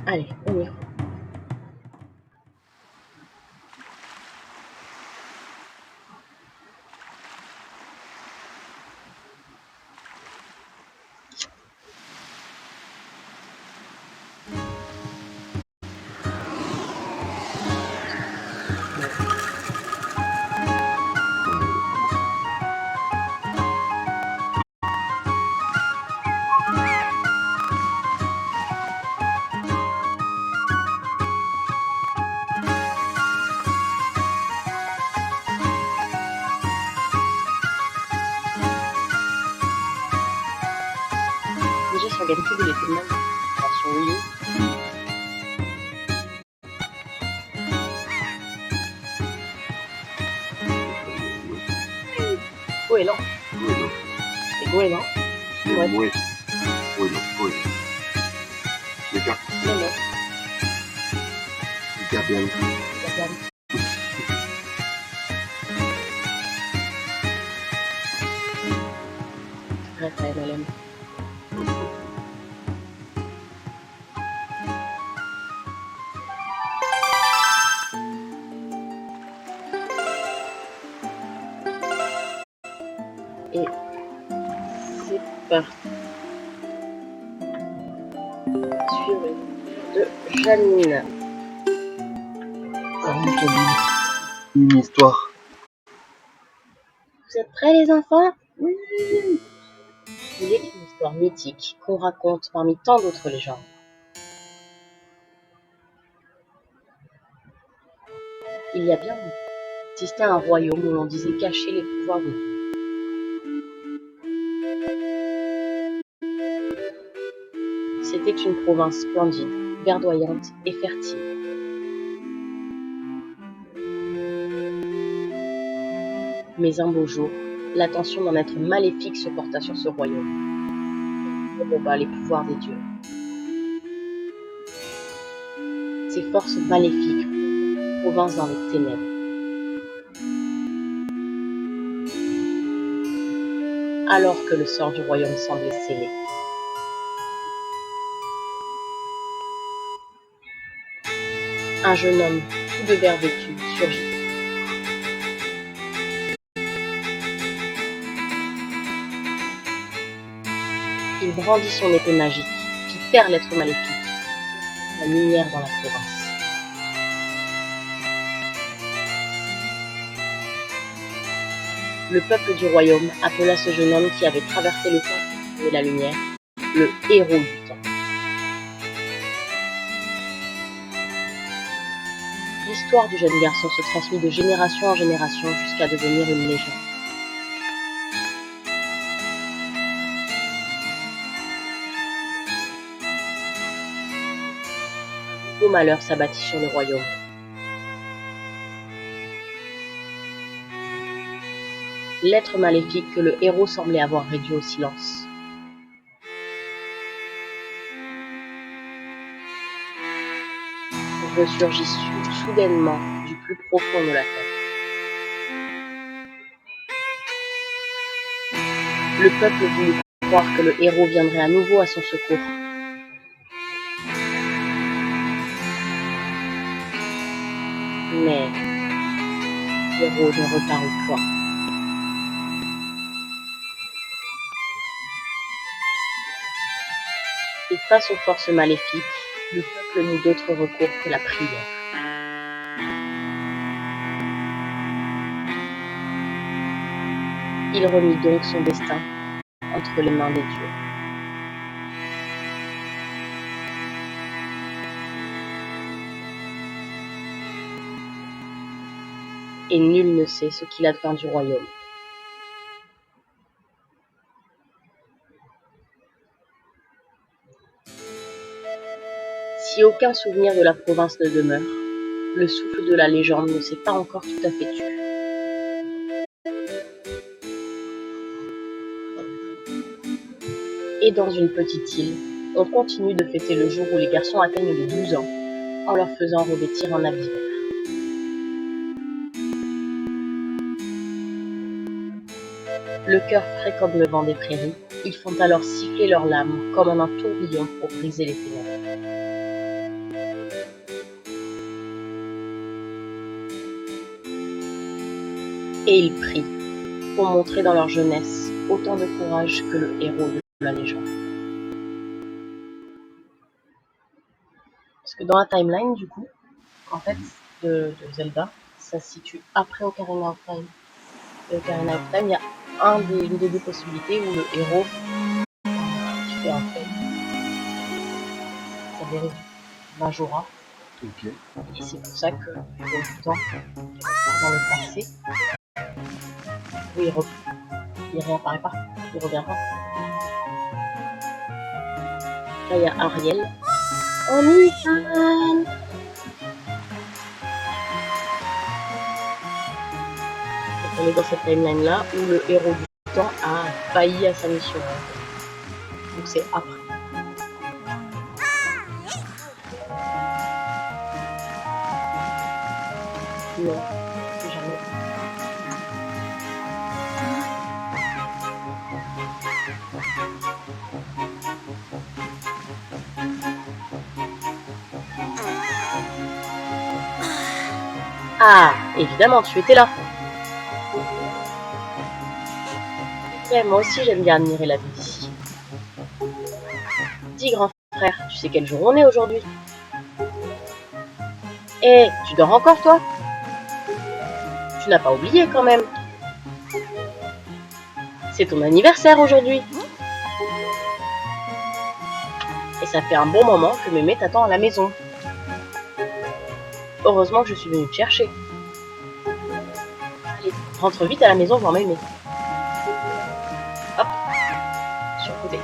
Allez, on y va. Déjà sur GameCube, il était mal. Alors sur Wii U, goéland. C'est goéland. Ouais. Goéland. Les gars, Non, non. les gars, bien. Regarde. Raphaël LM. Et c'est parti. Suivre de Janine. Une histoire. Vous êtes prêts les enfants? Oui. Il est une histoire mythique qu'on raconte parmi tant d'autres légendes. Il y a bien longtemps, existait un royaume où l'on disait cacher les pouvoirs de Dieu. C'était une province splendide, verdoyante et fertile. Mais un beau jour, l'attention d'un être maléfique se porta sur ce royaume. Il roba les pouvoirs des dieux. Ces forces maléfiques province dans les ténèbres. Alors que le sort du royaume semblait scellé. Un jeune homme, tout de vert vêtu, surgit. Il brandit son épée magique, fit taire l'être maléfique, la lumière dans la province. Le peuple du royaume appela ce jeune homme qui avait traversé le temps et la lumière, le héros du temps. L'histoire du jeune garçon se transmit de génération en génération jusqu'à devenir une légende. Un beau malheur s'abattit sur le royaume. L'être maléfique que le héros semblait avoir réduit au silence. Ressurgit soudainement du plus profond de la terre. Le peuple voulut croire que le héros viendrait à nouveau à son secours. Mais le héros ne reparut point. Et face aux forces maléfiques, le peuple n'eut d'autre recours que la prière. Il remit donc son destin entre les mains des dieux. Et nul ne sait ce qu'il advint du royaume. Si aucun souvenir de la province ne demeure, le souffle de la légende ne s'est pas encore tout à fait tu. Et dans une petite île, on continue de fêter le jour où les garçons atteignent les 12 ans, en leur faisant revêtir un habit vert. Le cœur frais comme le vent des prairies, ils font alors siffler leurs lames comme en un tourbillon pour briser les ténèbres. et ils prient pour montrer dans leur jeunesse autant de courage que le héros de la légende. Parce que dans la timeline, du coup, en fait, de Zelda, ça se situe après Ocarina of Time. Et Ocarina of Time, il y a une des deux possibilités où le héros fait un fait. Ça dérive du Majora. Ok. Et c'est pour ça que dans le temps, dans le passé, où il réapparaît pas, il revient pas. Là, il y a Ariel. On y fan. On est dans cette timeline là où le héros du temps a failli à sa mission. Donc c'est après. Non, jamais. Ah, évidemment, tu étais là. Ouais, moi aussi j'aime bien admirer la vie. Dis grand frère, tu sais quel jour on est aujourd'hui? Eh, tu dors encore toi? Tu n'as pas oublié quand même. C'est ton anniversaire aujourd'hui. Et ça fait un bon moment que mémé t'attend à la maison. Heureusement que je suis venue te chercher. Allez, rentre vite à la maison voir mémé. Hop, sur le côté.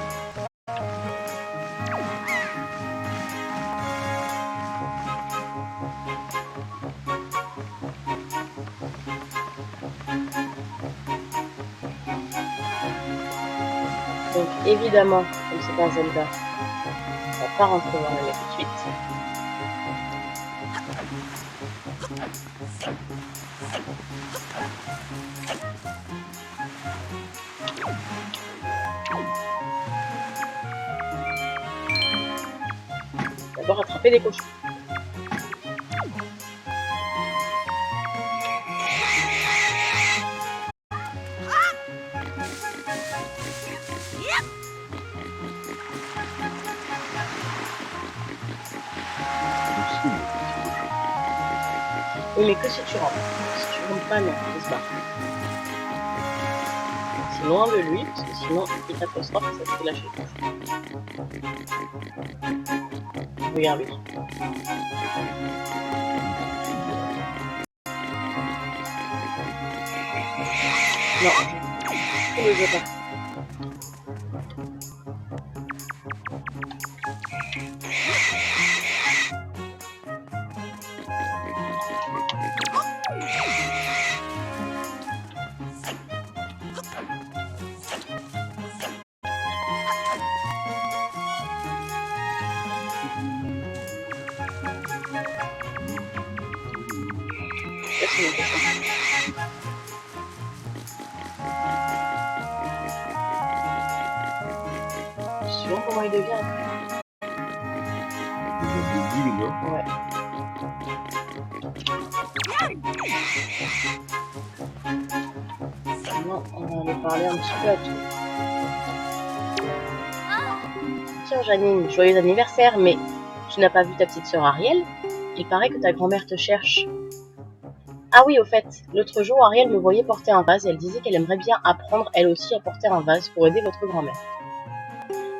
Donc évidemment, comme c'est un Zelda, on va pas rentrer dans la tout de suite. D'abord attraper des cochons. Oui, mais que si tu rentres. Si tu rentres pas, non, il se barre. C'est loin de lui, parce que sinon, il t'apostrophe et ça te fait lâcher. Regarde lui. Non, je ne le veux pas. Ça, c'est mon cochon. Suivant comment il devient après. Ouais. Maintenant, on va aller parler un petit peu à tout. Tiens, Janine, joyeux anniversaire, mais tu n'as pas vu ta petite sœur Ariel? Il paraît que ta grand-mère te cherche. Ah oui, au fait, l'autre jour, Ariel me voyait porter un vase et elle disait qu'elle aimerait bien apprendre elle aussi à porter un vase pour aider votre grand-mère.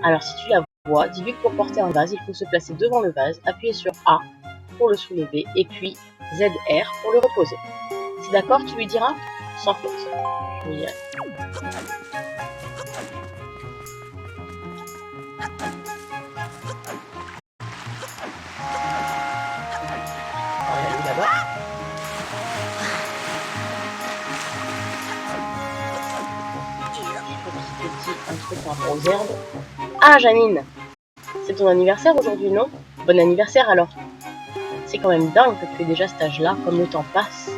Alors si tu la vois, dis-lui que pour porter un vase, il faut se placer devant le vase, appuyer sur A pour le soulever et puis ZR pour le reposer. C'est d'accord, tu lui diras? Sans faute. Je lui dirai. Ariel là-bas. Un truc par rapport aux herbes. Ah, Janine, c'est ton anniversaire aujourd'hui, non? Bon anniversaire alors. C'est quand même dingue que tu aies déjà cet âge-là, comme le temps passe.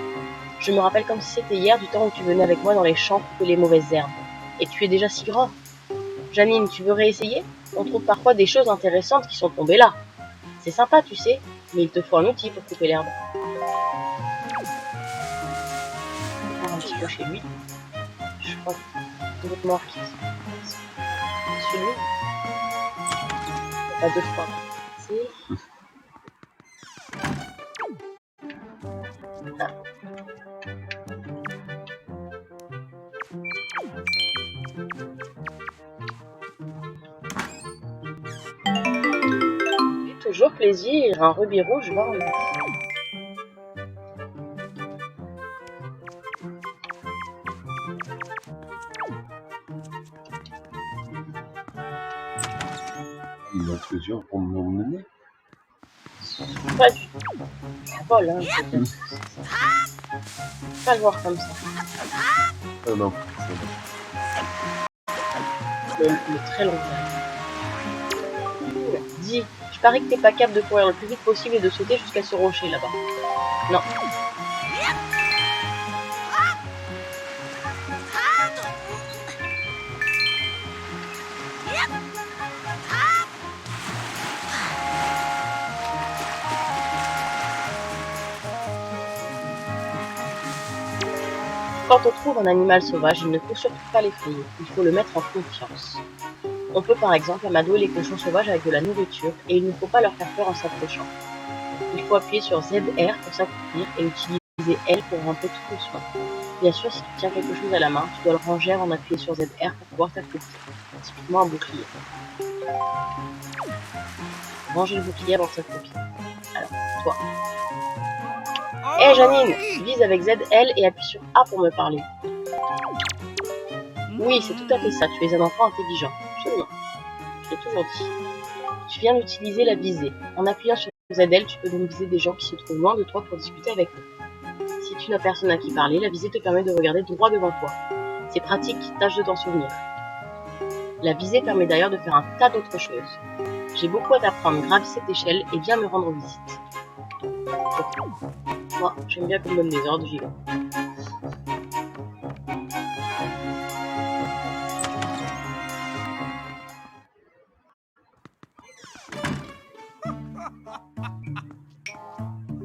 Je me rappelle comme si c'était hier du temps où tu venais avec moi dans les champs couper les mauvaises herbes. Et tu es déjà si grand. Janine, tu veux réessayer? On trouve parfois des choses intéressantes qui sont tombées là. C'est sympa, tu sais, mais il te faut un outil pour couper l'herbe. Un petit peu. soit chez lui. Je crois que c'est mort qui celui. Pas deux fois. C'est... Ah. Et toujours plaisir, un rubis rouge vendu. Il a plusieurs pour m'emmener. Pas du tout. Ça vole, hein, peut-être. Pas le voir comme ça. Ah non, ça va. Le très long terme. Dis, je parie que t'es pas capable de courir le plus vite possible et de sauter jusqu'à ce rocher là-bas. Non. Quand on trouve un animal sauvage, il ne faut surtout pas l'effrayer, il faut le mettre en confiance. On peut par exemple amadouer les cochons sauvages avec de la nourriture et il ne faut pas leur faire peur en s'approchant. Il faut appuyer sur ZR pour s'accroupir et utiliser L pour ramper tout doucement. Bien sûr, si tu tiens quelque chose à la main, tu dois le ranger avant d'appuyer sur ZR pour pouvoir t'accroupir. Typiquement un bouclier. Ranger le bouclier avant de s'accroupir. Alors, toi. Hé Janine, vise avec ZL et appuie sur A pour me parler. Oui, c'est tout à fait ça, tu es un enfant intelligent. Absolument. Je l'ai toujours dit. Tu viens d'utiliser la visée. En appuyant sur ZL, tu peux donc viser des gens qui se trouvent loin de toi pour discuter avec eux. Si tu n'as personne à qui parler, la visée te permet de regarder droit devant toi. C'est pratique, tâche de t'en souvenir. La visée permet d'ailleurs de faire un tas d'autres choses. J'ai beaucoup à t'apprendre, gravis cette échelle et viens me rendre visite. Moi, j'aime bien qu'on me donne des ordres, j'y vais.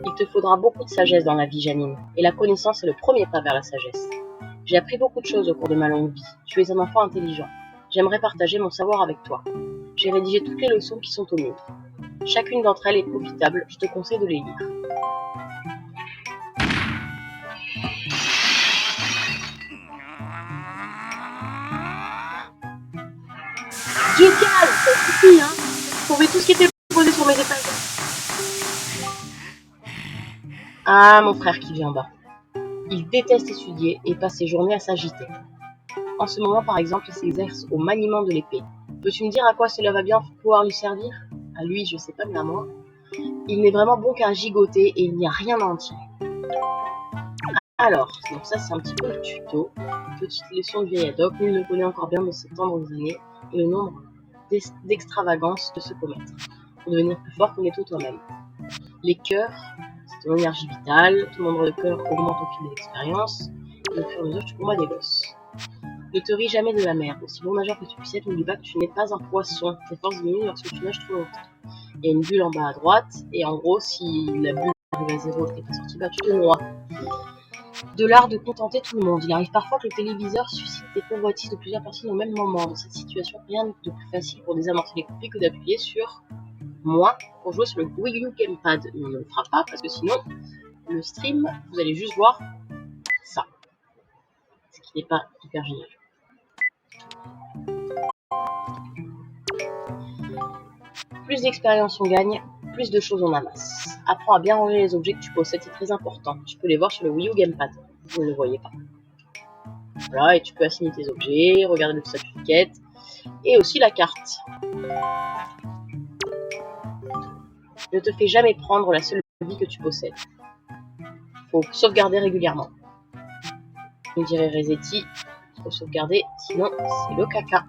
Il te faudra beaucoup de sagesse dans la vie, Janine, et la connaissance est le premier pas vers la sagesse. J'ai appris beaucoup de choses au cours de ma longue vie. Tu es un enfant intelligent. J'aimerais partager mon savoir avec toi. J'ai rédigé toutes les leçons qui sont au mur. Chacune d'entre elles est profitable, je te conseille de les lire. Dieu calme, ça suffit, hein. J'ai trouvé tout ce qui était posé sur mes étagères. Ah, mon frère qui vient en bas. Il déteste étudier et passe ses journées à s'agiter. En ce moment, par exemple, il s'exerce au maniement de l'épée. Peux-tu me dire à quoi cela va bien pouvoir lui servir? À lui, je sais pas, mais à moi. Il n'est vraiment bon qu'à gigoter et il n'y a rien à en tirer. Alors, donc ça c'est un petit peu le tuto. Petite leçon de vieille ad hoc. Nul ne connaît encore bien dans ces tendres années et le nombre d'extravagances de se commettre pour devenir plus fort qu'on est tout toi-même. Les cœurs, c'est ton énergie vitale. Ton nombre de cœurs augmente au fil de l'expérience. Et au fur et à mesure, tu combats des boss. Ne te ris jamais de la mer. Aussi bon nageur que tu puisses être, n'oublie pas que tu n'es pas un poisson. Tes forces diminuent lorsque tu nages trop longtemps. Il y a une bulle en bas à droite, et en gros, si la bulle arrive à zéro et que t'es pas sorti, bah tu te noies. De l'art de contenter tout le monde. Il arrive parfois que le téléviseur suscite des convoitises de plusieurs personnes au même moment. Dans cette situation, rien de plus facile pour désamorcer les conflits que d'appuyer sur moi pour jouer sur le Wii U Gamepad. Mais on ne le fera pas parce que sinon, le stream, vous allez juste voir ça. Ce qui n'est pas hyper génial. Plus d'expérience on gagne, plus de choses on amasse. Apprends à bien ranger les objets que tu possèdes, c'est très important. Tu peux les voir sur le Wii U Gamepad. Vous ne le voyez pas. Voilà, et tu peux assigner tes objets, regarder le statut de quête, et aussi la carte. Ne te fais jamais prendre la seule vie que tu possèdes. Faut sauvegarder régulièrement. On dirait Resetti, faut sauvegarder, sinon c'est le caca.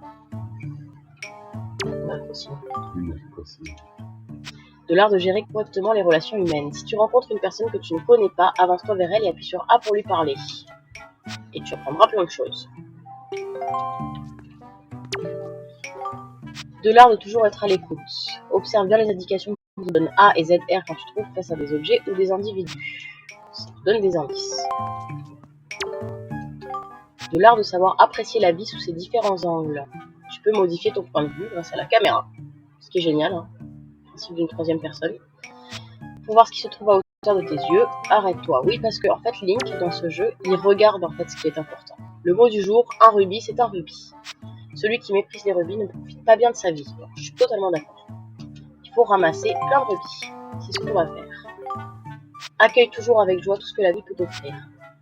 De l'art de gérer correctement les relations humaines. Si tu rencontres une personne que tu ne connais pas, avance-toi vers elle et appuie sur A pour lui parler. Et tu apprendras plein de choses. De l'art de toujours être à l'écoute. Observe bien les indications que te donnent A et ZR quand tu te trouves face à des objets ou des individus. Ça te donne des indices. de l'art de savoir apprécier la vie sous ses différents angles. Tu peux modifier ton point de vue grâce à la caméra, ce qui est génial, hein. Principe d'une troisième personne. Pour voir ce qui se trouve à hauteur de tes yeux, arrête-toi. Oui, parce que en fait, Link, dans ce jeu, il regarde en fait ce qui est important. Le mot du jour, un rubis, c'est un rubis. Celui qui méprise les rubis ne profite pas bien de sa vie. Alors, je suis totalement d'accord. Il faut ramasser plein de rubis. C'est ce qu'on va faire. Accueille toujours avec joie tout ce que la vie peut t'offrir.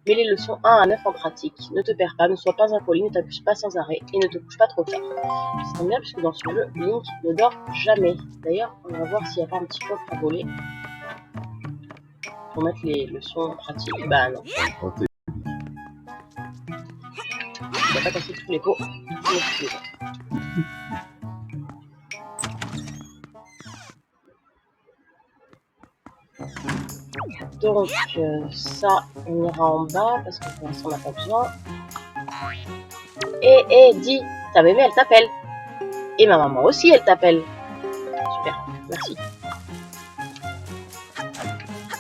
Mets les leçons 1 à 9 en pratique. Ne te perds pas, ne sois pas impoli, ne t'abuse pas sans arrêt et ne te couche pas trop tard. Ça tombe bien puisque dans ce jeu, Link ne dort jamais. D'ailleurs, on va voir s'il n'y a pas un petit coffre à voler pour mettre les leçons en pratique. Bah non. Il va pas casser tous les pots. Donc ça, on ira en bas parce que pour l'instant on n'a pas besoin. Dis, ta bébé elle t'appelle. Et ma maman aussi elle t'appelle. Super, merci.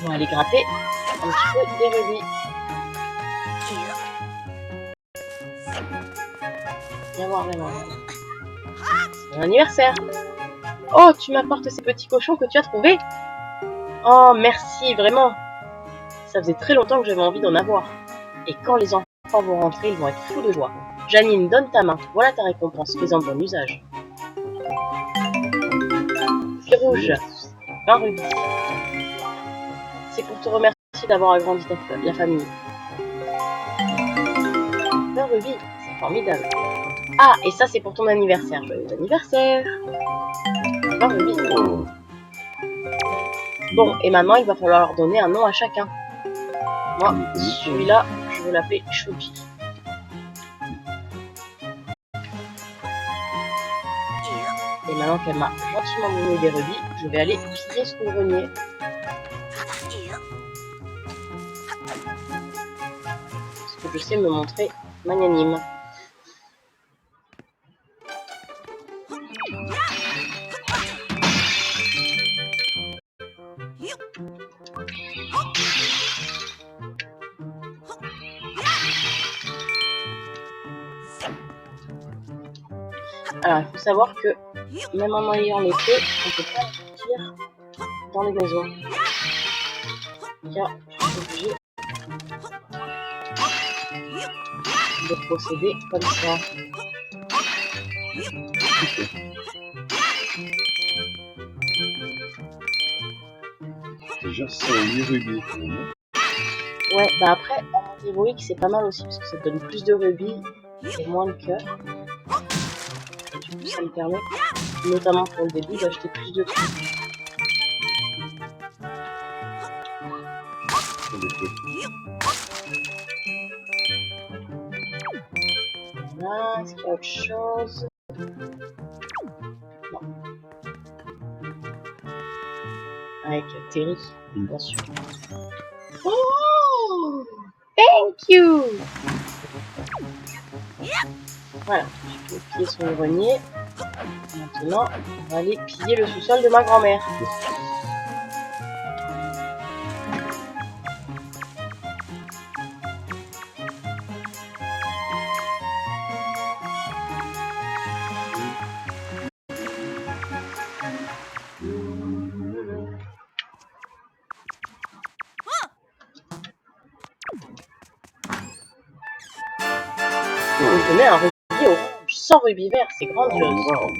On va aller gratter un petit peu des rubis. Viens voir vraiment. C'est mon anniversaire. Oh, tu m'apportes ces petits cochons que tu as trouvés. Oh, merci, vraiment. Ça faisait très longtemps que j'avais envie d'en avoir. Et quand les enfants vont rentrer, ils vont être fous de joie. Janine, donne ta main. Voilà ta récompense. Fais-en bon usage. Fil rouge. 20 rubis. C'est pour te remercier d'avoir agrandi la famille. 20 rubis. C'est formidable. Ah, et ça, c'est pour ton anniversaire. Joyeux anniversaire. 20 rubis. Bon, et maintenant, il va falloir leur donner un nom à chacun. Moi, celui-là, je vais l'appeler Chouji. Et maintenant qu'elle m'a gentiment donné des rubis, je vais aller piller son grenier. Parce que je sais me montrer magnanime. Alors, il faut savoir que même en ayant l'épée, on ne peut pas sortir dans les maisons. Car je suis obligée de procéder comme ça. Déjà 108 rubis. Ouais, bah après, en mode héroïque, c'est pas mal aussi parce que ça te donne plus de rubis et moins de cœur. Du coup, ça me permet, notamment pour le début, d'acheter plus de trucs. Voilà, est-ce qu'il y a autre chose? Non. Avec Terry, bien sûr. Oh! Thank you! Voilà, je peux piller son grenier. Maintenant, on va aller piller le sous-sol de ma grand-mère. On me donnait un rubis orange sans rubis vert, c'est grandiose. Wow.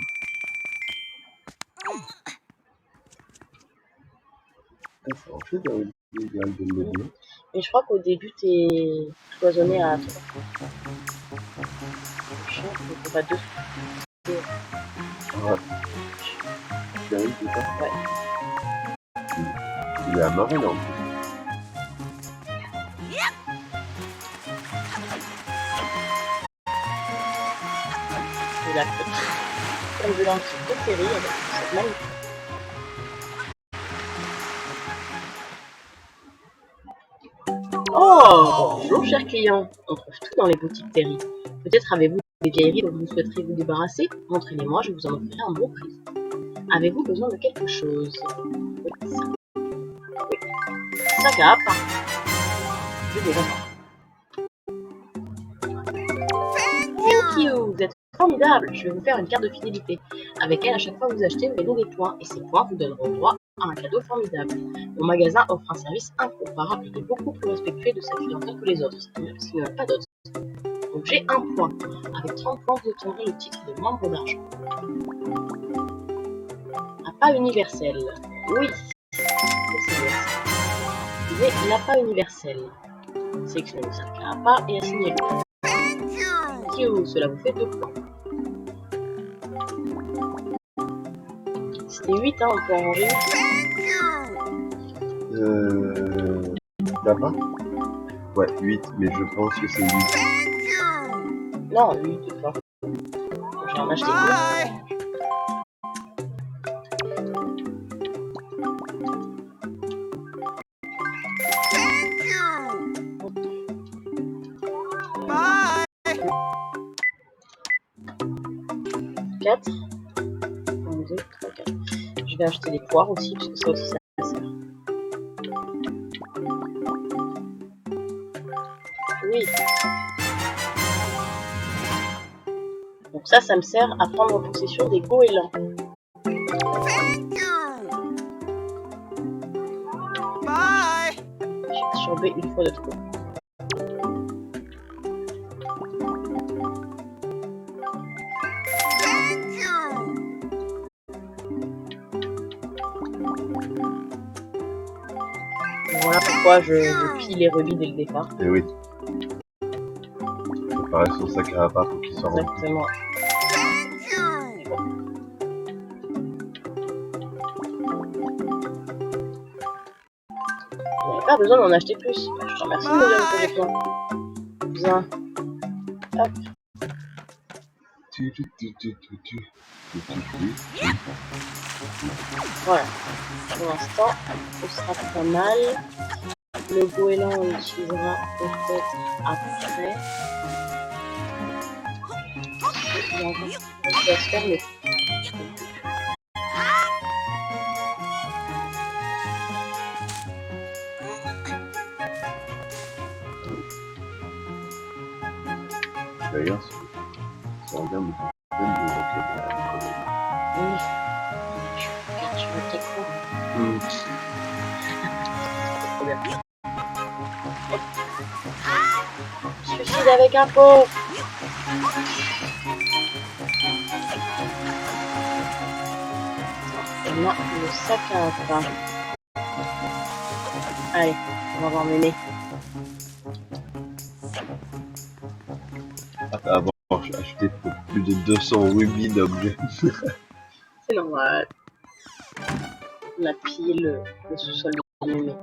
Ça en fait un idéal de le dire. Mais je crois qu'au début, t'es cloisonné à 3. Donc on va 2. Ouais. Terry, c'est ça? Ouais. Il est amarré là en plus. Et la petite comme de l'antique de Terry avec cette magnifique. Oh, bonjour cher client. On trouve tout dans les boutiques Terry. Peut-être avez-vous des vieilleries dont vous souhaiteriez vous débarrasser? Montrez-les-moi, je vous en offrirai un bon prix. Avez-vous besoin de quelque chose? Oui. Sac à appart. Je vais voir. Formidable! Je vais vous faire une carte de fidélité. Avec elle, à chaque fois que vous achetez, vous gagnez des points. Et ces points vous donneront droit à un cadeau formidable. Mon magasin offre un service incomparable et beaucoup plus respectueux de sa clientèle que les autres, même s'il n'y en a pas d'autres. Donc j'ai un point. Avec 30 points, vous obtiendrez le titre de membre d'argent. Appât universel. Oui. Mais l'appât universel. Sélectionnez le sac à appât et assignez-le. Thank you. Cela vous fait 2 points. C'était 8, hein, on peut en ranger 8. Là-bas? Ouais, 8, mais je pense que c'est 8. Non, 8, enfin. J'ai en acheté 2. 4. 1, 2, 3, 4. Je vais acheter des poires aussi, parce que ça aussi ça sert. Oui. Donc ça me sert à prendre possession des goélands. J'ai absorbé une fois de trop. Voilà pourquoi je pille les rubis dès le départ. Et oui. Préparer son sac à appât pour qu'il soit rempli. Exactement. Il n'y avait pas besoin d'en acheter plus. Bah, je te remercie de me dire que j'ai besoin. Hop. Voilà. Pour l'instant, ce sera pas mal. Le goéland, on l'utilisera peut-être après. Il y a encore quelque chose à se faire, mais... D'ailleurs, ça revient de même de Oui. Je vais te suicide avec un pot. On a le sac à appât. Allez, on va voir Mémé. Après avoir acheté pour plus de 200 rubis d'objets. C'est normal. On a pillé le sous-sol de Mémé.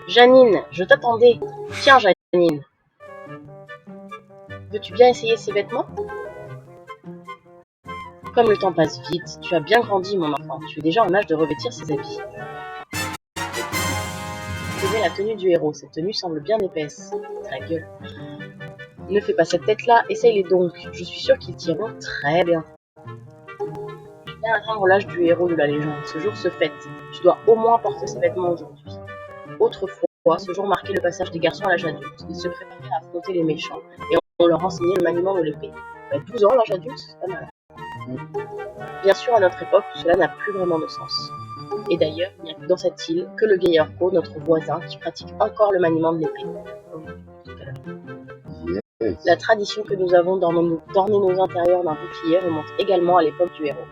Janine, je t'attendais. Tiens, Janine. Veux-tu bien essayer ces vêtements? Comme le temps passe vite, tu as bien grandi, mon enfant. Tu es déjà en âge de revêtir ces habits. Tu la tenue du héros. Cette tenue semble bien épaisse. Ta gueule. Ne fais pas cette tête-là, essaye-les donc. Je suis sûre qu'ils t'iront très bien. Je viens d'atteindre l'âge du héros de la légende. Ce jour se fête. Tu dois au moins porter ces vêtements aujourd'hui. Autrefois, ce jour marquait le passage des garçons à l'âge adulte. Ils se préparaient à affronter les méchants et on leur enseignait le maniement de l'épée. 12 ans, l'âge adulte, c'est pas mal. Bien sûr, à notre époque, tout cela n'a plus vraiment de sens. Et d'ailleurs, il n'y a dans cette île que le vieil Orko, notre voisin, qui pratique encore le maniement de l'épée. Yes. La tradition que nous avons d'orner nos intérieurs d'un bouclier remonte également à l'époque du héros.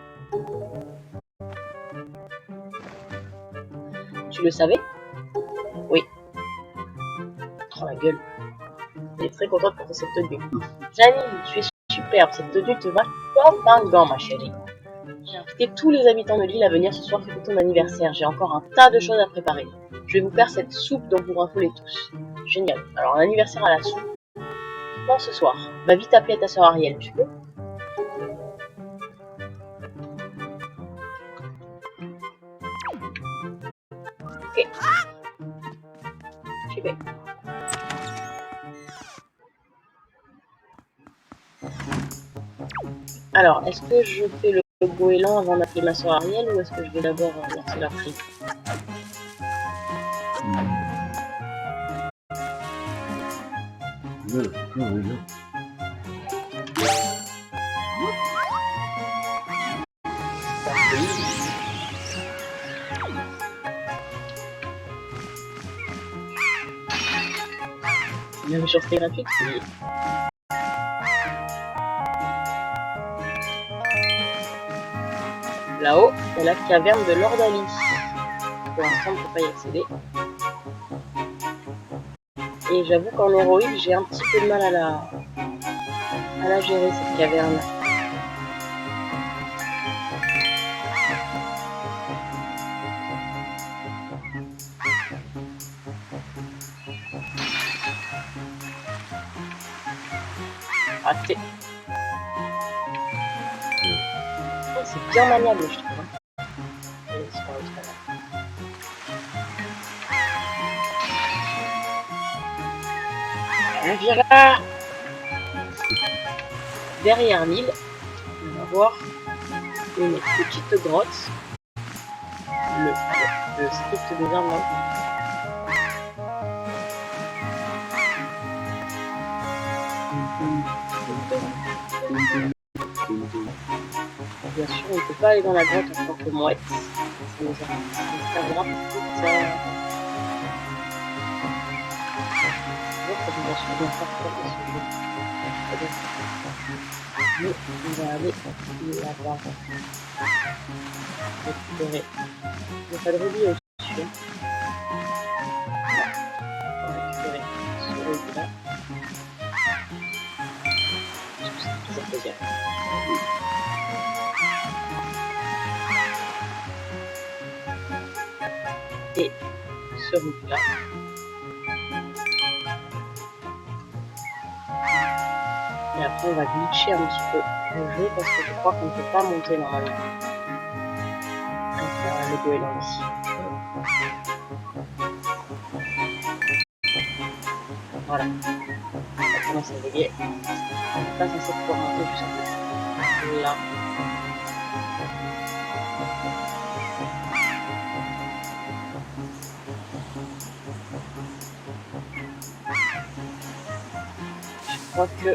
Tu le savais? Oui. Oh la gueule. Elle est très contente pour cette tenue. Janine, tu es superbe, cette tenue te va comme un gant, ma chérie. J'ai invité tous les habitants de l'île à venir ce soir fêter ton anniversaire. J'ai encore un tas de choses à préparer. Je vais vous faire cette soupe dont vous raffolez tous. Génial. Alors, un anniversaire à la soupe. Bon, ce soir. Va vite appeler ta soeur Ariel, tu peux? Ok. J'y vais. Alors, est-ce que je fais le goéland avant d'appeler ma soeur Ariel ou est-ce que je vais d'abord lancer la prise? La méchanceté gratuite, oui. Là-haut, il y a la caverne de Lord Ali. Pour l'instant, on ne peut pas y accéder. Et j'avoue qu'en héroïque, j'ai un petit peu de mal à la gérer, cette caverne. Raté. Oh, c'est bien maniable, je trouve. Allez, c'est pas autre chose. Viens là. Derrière l'île, on va voir une petite grotte. Le script des armes. Bien sûr, on ne peut pas aller dans la grotte en tant que mouette. Ça nous servira pour toute ça. Mais on va aller là-bas. Récupérer. Il n'y a pas de rubis au-dessus. On va récupérer ce rubis-là. C'est toujours plaisir. Et ce rubis-là. Et après, on va glitcher un petit peu le jeu parce que je crois qu'on ne peut pas monter normalement. Donc, le goéland ici. Voilà. Ça commence à bégayer. On n'est pas censé pouvoir monter jusqu'à là. Je crois que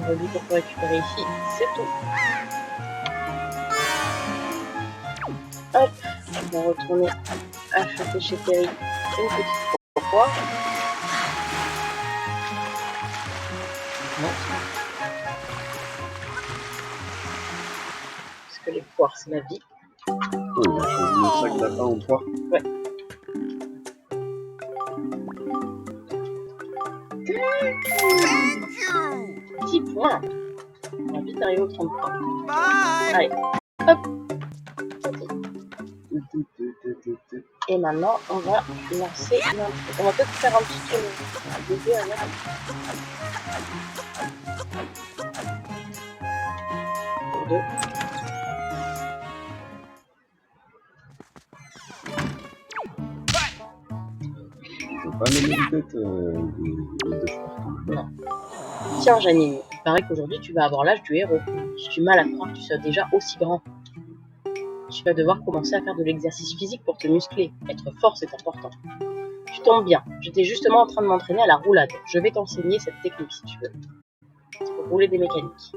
le rubis qu'on peut récupérer ici, c'est tout. Hop, on va retourner acheter chez Terry une petite poire. Parce que les poires, c'est la vie. Oh, il a changé le sac lapin en poire. Ouais. Petit point. On va vite arriver au 33. Bye. Allez, hop. Et maintenant, on va lancer l'intrigue. On va peut-être faire un petit tour à bébé à l'heure. Pour deux. Faut pas mener les têtes de partout. Non. Tiens, Janine, il paraît qu'aujourd'hui tu vas avoir l'âge du héros. J'ai du mal à croire que tu sois déjà aussi grand. Tu vas devoir commencer à faire de l'exercice physique pour te muscler. Être fort, c'est important. Tu tombes bien. J'étais justement en train de m'entraîner à la roulade. Je vais t'enseigner cette technique si tu veux. C'est pour rouler des mécaniques.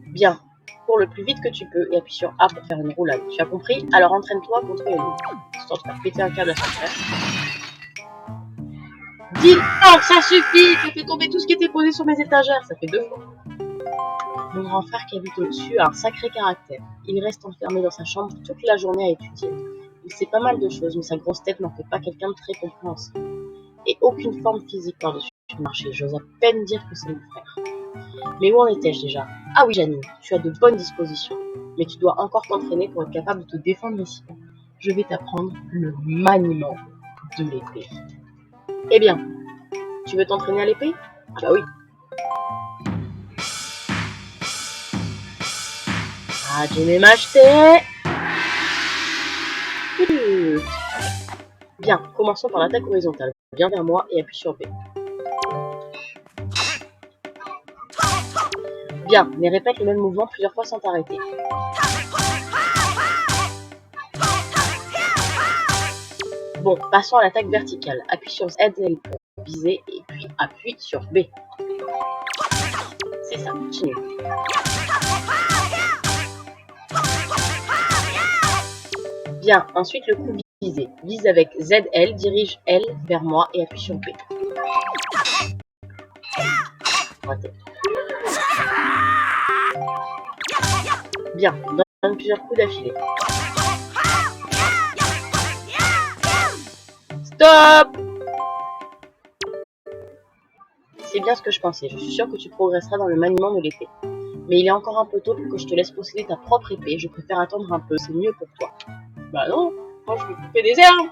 Bien. Cours le plus vite que tu peux et appuie sur A pour faire une roulade. Tu as compris? Alors entraîne-toi contre les loups. Histoire de faire péter un câble à son frère. Dis donc, ça suffit! Tu as fait tomber tout ce qui était posé sur mes étagères. Ça fait 2 fois. Mon grand frère qui habite au-dessus a un sacré caractère. Il reste enfermé dans sa chambre toute la journée à étudier. Il sait pas mal de choses, mais sa grosse tête n'en fait pas quelqu'un de très compréhensible. Et aucune forme physique par-dessus le marché. J'ose à peine dire que c'est mon frère. Mais où en étais-je déjà? Ah oui, Janine, tu as de bonnes dispositions. Mais tu dois encore t'entraîner pour être capable de te défendre ici. Je vais t'apprendre le maniement de l'épée. Eh bien, tu veux t'entraîner à l'épée? Ah bah oui. Ah, je vais m'acheter. Bien, commençons par l'attaque horizontale. Viens vers moi et appuie sur B. Bien, mais répète le même mouvement plusieurs fois sans t'arrêter. Bon, passons à l'attaque verticale. Appuie sur Z pour viser et puis appuie sur B. C'est ça, continue. Bien, ensuite le coup visé. Vise avec ZL, dirige L vers moi et appuie sur B. Raté. Bien, donne plusieurs coups d'affilée. Stop! C'est bien ce que je pensais. Je suis sûre que tu progresseras dans le maniement de l'épée. Mais il est encore un peu tôt pour que je te laisse posséder ta propre épée. Je préfère attendre un peu, c'est mieux pour toi. Bah non, moi je veux couper des herbes.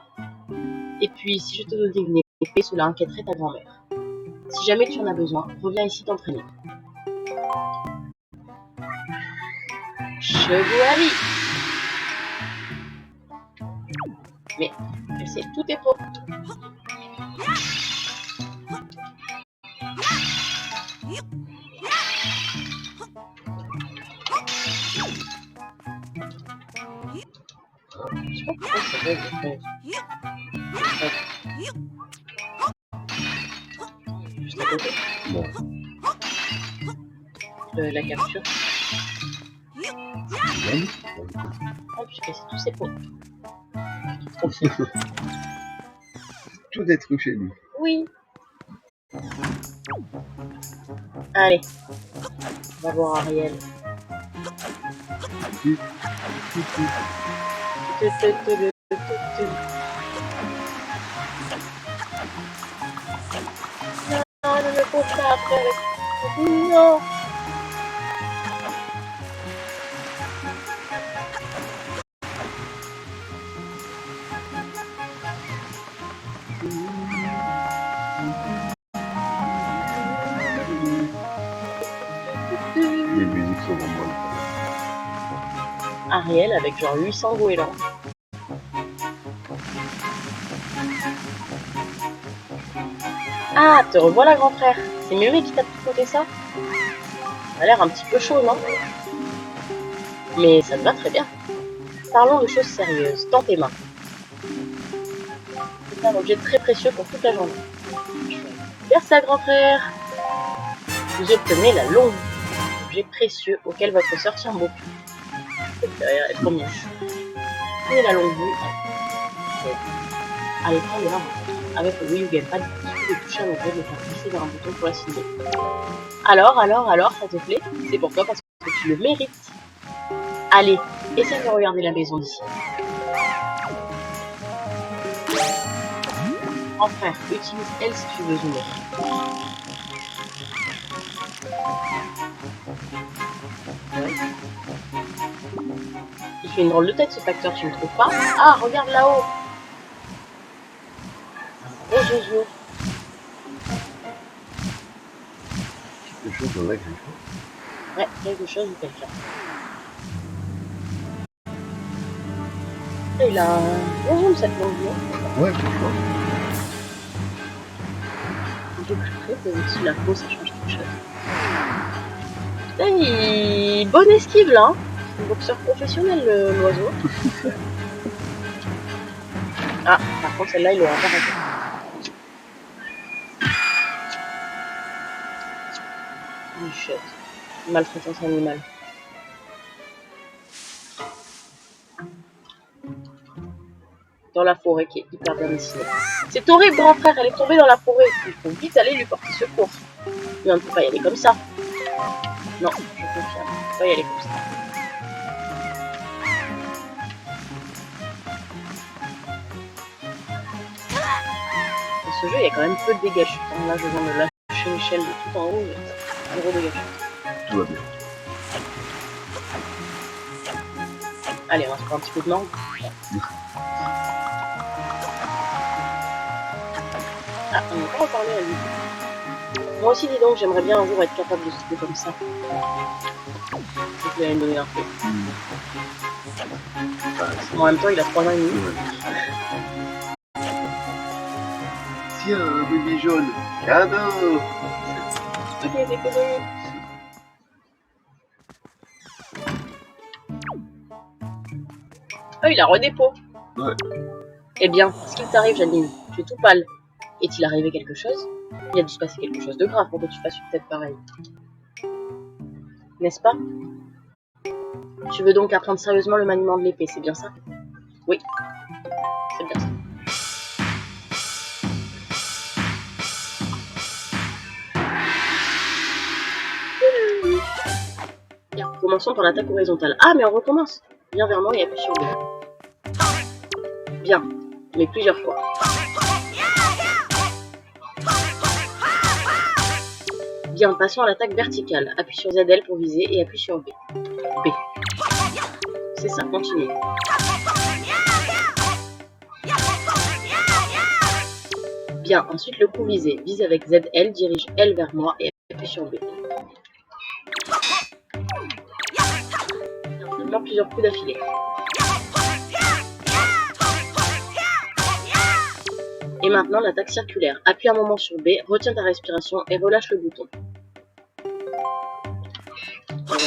Et puis, si je te donnais une épée, cela inquiéterait ta grand-mère. Si jamais tu en as besoin, reviens ici t'entraîner. Chevouari. Mais, c'est tout est faux. Je sais pas pourquoi ça fait juste à côté. Bon. La capture. Même. Oh putain, c'est tous ces pots. Trop fier. Tout détruit chez lui. Oui. Allez. On va voir Ariel. Non, ne me couche pas après avec... Non. Les musiques sont vraiment... Ariel avec genre 800 goélands. Ah, te revoilà grand frère. C'est Mémé qui t'a picoté ça? Ça a l'air un petit peu chaud, non? Mais ça te va très bien. Parlons de choses sérieuses. Tends tes mains. C'est un objet très précieux pour toute la journée. Vers ça, grand frère. Vous obtenez la longue vue. Objet précieux auquel votre sœur tient beaucoup. Elle est trop mignonne. Prenez la longue vue. À l'écran de la rencontre. Avec le Wii U Gamepad, il suffit de toucher un objet, de le faire glisser vers un bouton pour la signer. Alors, ça te plaît? C'est pour toi parce que tu le mérites. Allez, essaie de regarder la maison d'ici. Grand frère, utilise elle si tu veux zoomer. Ouais. Il fait une drôle de tête ce facteur, tu ne trouves pas? Ah, regarde là-haut. Oh Jojo. Quelque chose dans la griffe. Ouais, quelque chose ou quelqu'un. Et il a un bon zoom cette longue vue. Ouais, franchement. De plus près, peut-être la peau, ça change quelque chose. Hey, bonne esquive là, hein. C'est un boxeur professionnel l'oiseau. Ah, par contre celle-là il l'aura pas raté. Bichette. Maltraitance animale. Dans la forêt qui est hyper bien dessinée. C'est horrible grand frère, elle est tombée dans la forêt. Il faut vite aller lui porter secours. Mais on ne peut pas y aller comme ça. Non, je confirme. On ne peut pas y aller comme ça. Dans ce jeu, il y a quand même peu de dégâts chutes. Là, je viens de lâcher l'échelle de tout en haut. Un gros dégâts chutes. Tout va bien. Allez, on va se prendre un petit peu de mangue. Ah, on n'a pas reparlé à lui. Moi aussi, dis donc, j'aimerais bien un jour être capable de sauter comme ça. C'est qu'il a une donner un peu. En même temps, il a 3 ans et demi. Tiens, bébé jaune. Cadeau. Ok, découvert. Oh, il a redépôt. Ouais. Eh bien, qu'est-ce qu'il t'arrive, Janine? Tu es tout pâle. Est-il arrivé quelque chose? Il a dû se passer quelque chose de grave pour que tu fasses une tête pareille. n'est-ce pas? Tu veux donc apprendre sérieusement le maniement de l'épée, c'est bien ça? Oui, c'est bien ça. Bien, commençons par l'attaque horizontale. Ah, mais on recommence. Viens vers moi et appuie sur B. Bien, mais plusieurs fois. Bien, passons à l'attaque verticale. Appuie sur ZL pour viser et appuie sur B. B. C'est ça, continue. Bien, ensuite le coup visé. Vise avec ZL, dirige L vers moi et appuie sur B. Bien, seulement plusieurs coups d'affilée. Et maintenant l'attaque circulaire. Appuie un moment sur B, retiens ta respiration et relâche le bouton. Voilà.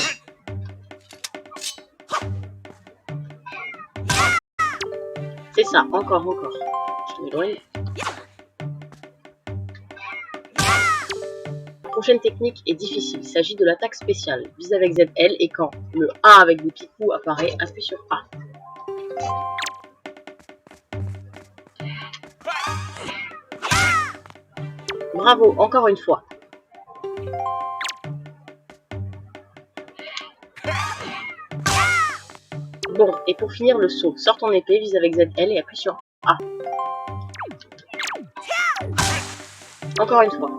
C'est ça, encore. Je te m'éloigne. La prochaine technique est difficile. Il s'agit de l'attaque spéciale. Vise avec ZL et quand le A avec des petits coups apparaît, appuie sur A. Bravo, encore une fois. Bon, et pour finir le saut, sors ton épée, vise avec ZL et appuie sur A. Encore une fois.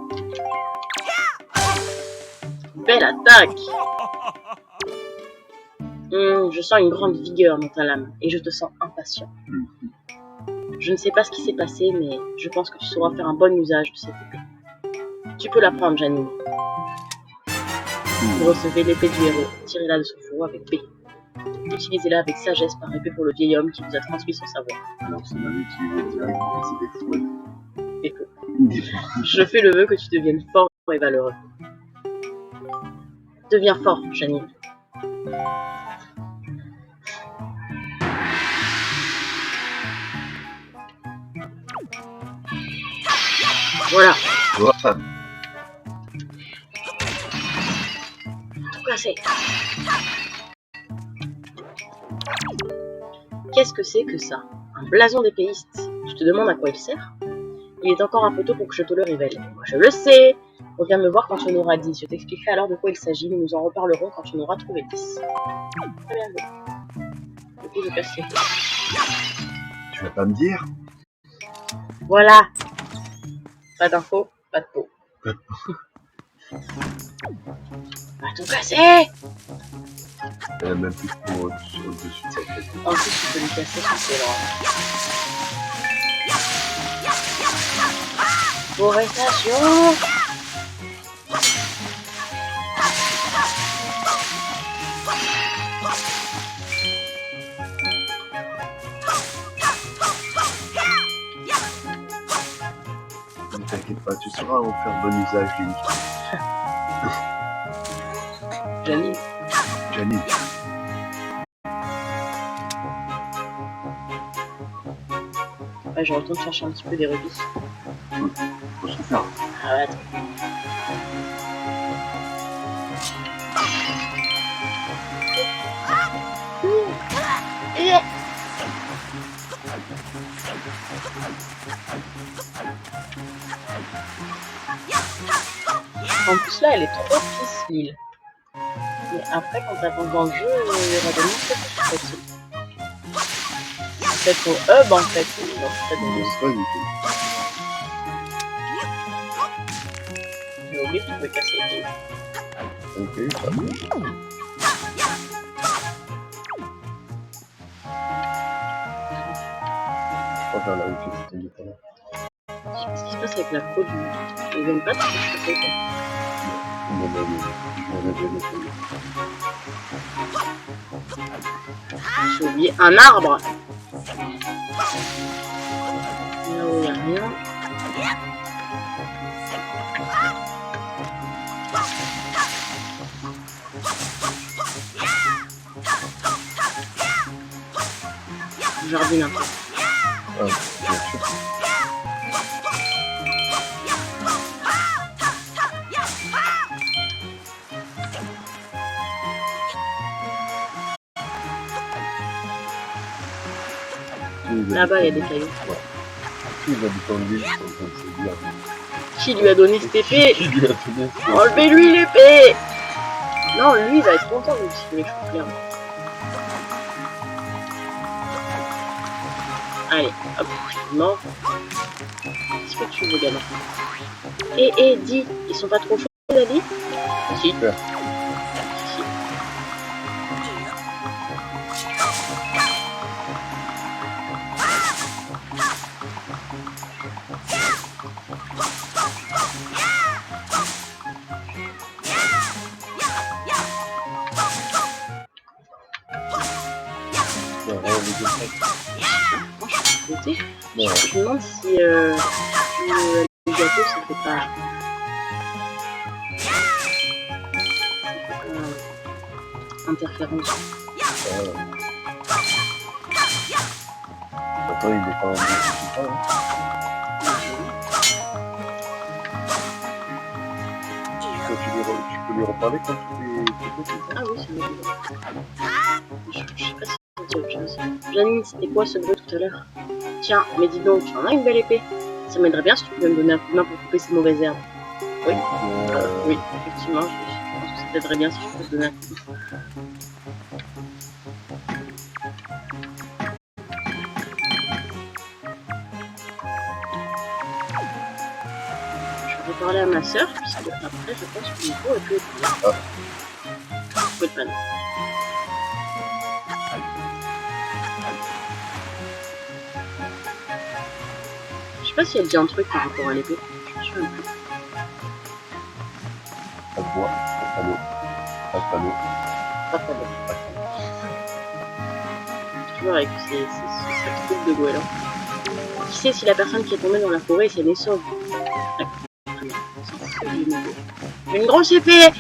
Belle attaque! Je sens une grande vigueur dans ta lame, et je te sens impatient. Je ne sais pas ce qui s'est passé, mais je pense que tu sauras faire un bon usage de cette épée. Tu peux la prendre, Janine. Vous recevez l'épée du héros, tirez-la de son fourreau avec B. Utilisez-la avec sagesse par épée pour le vieil homme qui vous a transmis son savoir. Alors, ça m'avait utilisé direct pour ces exploits. Et peu. Je fais le vœu que tu deviennes fort et valeureux. Deviens fort, Janine. Voilà. Voilà. Tout cassé. Qu'est-ce que c'est que ça? Un blason d'épéiste. Je te demande à quoi il sert? Il est encore un peu tôt pour que je te le révèle. Moi je le sais. Reviens me voir quand tu en auras 10. Je t'expliquerai alors de quoi il s'agit, mais nous en reparlerons quand tu en auras trouvé 10. Très bien. Du coup, je casse les feux. Tu vas pas me dire? Voilà. Pas d'infos, pas de peau. Va tout casser! Elle a même plus de peau au-dessus de sa tête. En plus, tu peux lui casser son pélan. Forestation! Ne t'inquiète pas, tu sauras en faire bon usage, Link. Janine. Janine. Ouais, je retourne chercher un petit peu des rubis. Faut se faire. Ah ouais, attends. En plus là, elle est trop pisse l'île. Mais après, quand t'avances dans le jeu, il y aura des monstres plus faciles. Peut-être au hub en fait. Non, peut-être Non, au c'est pas du tout. J'ai oublié que tu pouvais casser les pieds. Ok, ça va. On va vers là où tu étais tout à l'heure. Qu'est-ce qui se passe avec la peau du... Ils viennent pas de ce que je fais, quoi. Non, je vais révéler. J'ai oublié un arbre. Là où il n'y a rien. Je jardine un peu. Ah, bien sûr. Là-bas, il y a des cailloux. Tous les habitants de l'île sont en train de se dire. Qui lui a donné cette épée? Qui lui a donné cette épée? Enlevez-lui l'épée! Non, lui, il va être content de tirer les cheveux clairs. Allez, hop, non. Qu'est-ce que tu veux, gamin? Dis, ils sont pas trop chauds, les amis? Si. Super. Si. Côté. Ouais. Je me demande si le gâteau ça fait pas interférence. Attends, il est pas en train hein. Tu peux lui reparler quand tu fais. Ah oui, c'est vrai. Je sais pas si c'est autre chose. Janine, c'était quoi ce bruit tout à l'heure? Tiens, mais dis donc, tu en as une belle épée. Ça m'aiderait bien si tu pouvais me donner un coup de main pour couper ces mauvaises herbes. Oui, oui, effectivement, je pense que ça t'aiderait bien si je pouvais te donner un coup de main. Je vais parler à ma soeur, puisque après, je pense que Nico est plus étudiant. Faut être malin. Je sais pas s'il y a déjà un truc par rapport à l'épée. Je me souviens plus. Pas de bois, pas de panneau. Pas de panneau. Pas très bon. Toujours avec ces trucs de goéland. Qui sait si la personne qui est tombée dans la forêt s'est née sauve? Une grosse épée!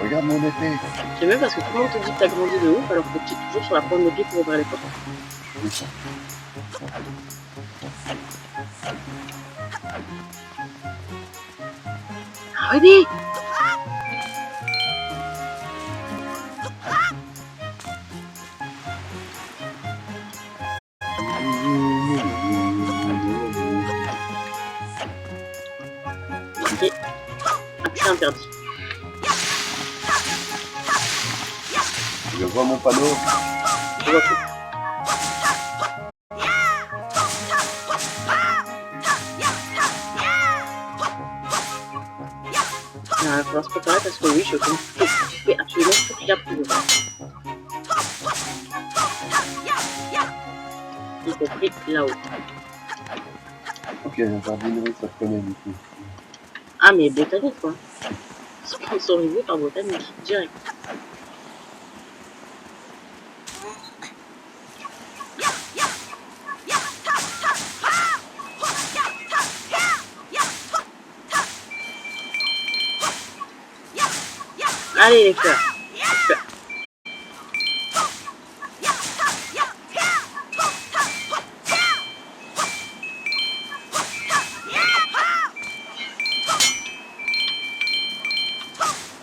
Regarde mon épée. J'aime bien parce que tout le monde te dit que t'as grandi de ouf alors que tu es toujours sur la pointe des pieds pour ouvrir les portes. Oui. Ah oui! Ok. Accès interdit. Je vois mon panneau. Je vois tout. Il va falloir se préparer parce que oui, je fais absolument toute la poudre. Y compris là-haut. Ok, l'interdinerie, ça te connaît du coup. Ah mais botanique quoi. Sponsorisé par Botanique, direct. Allez les fleurs. Fleurs.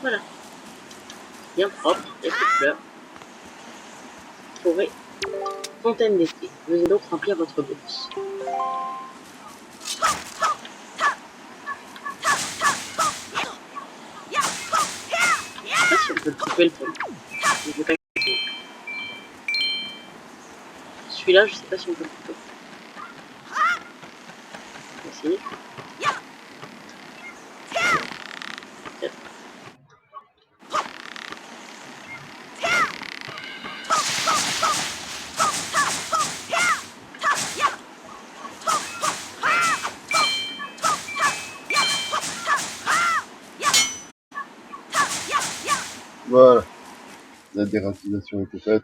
Voilà. Bien propre, les petites fleurs. Forêt. Fontaine d'été. Venez donc remplir votre bourse. Je sais pas si on peut le couper le fond. Je vais pas couper. Celui-là, je sais pas si on peut le couper. On va essayer. Peut-être. Voilà. La dératisation était faite.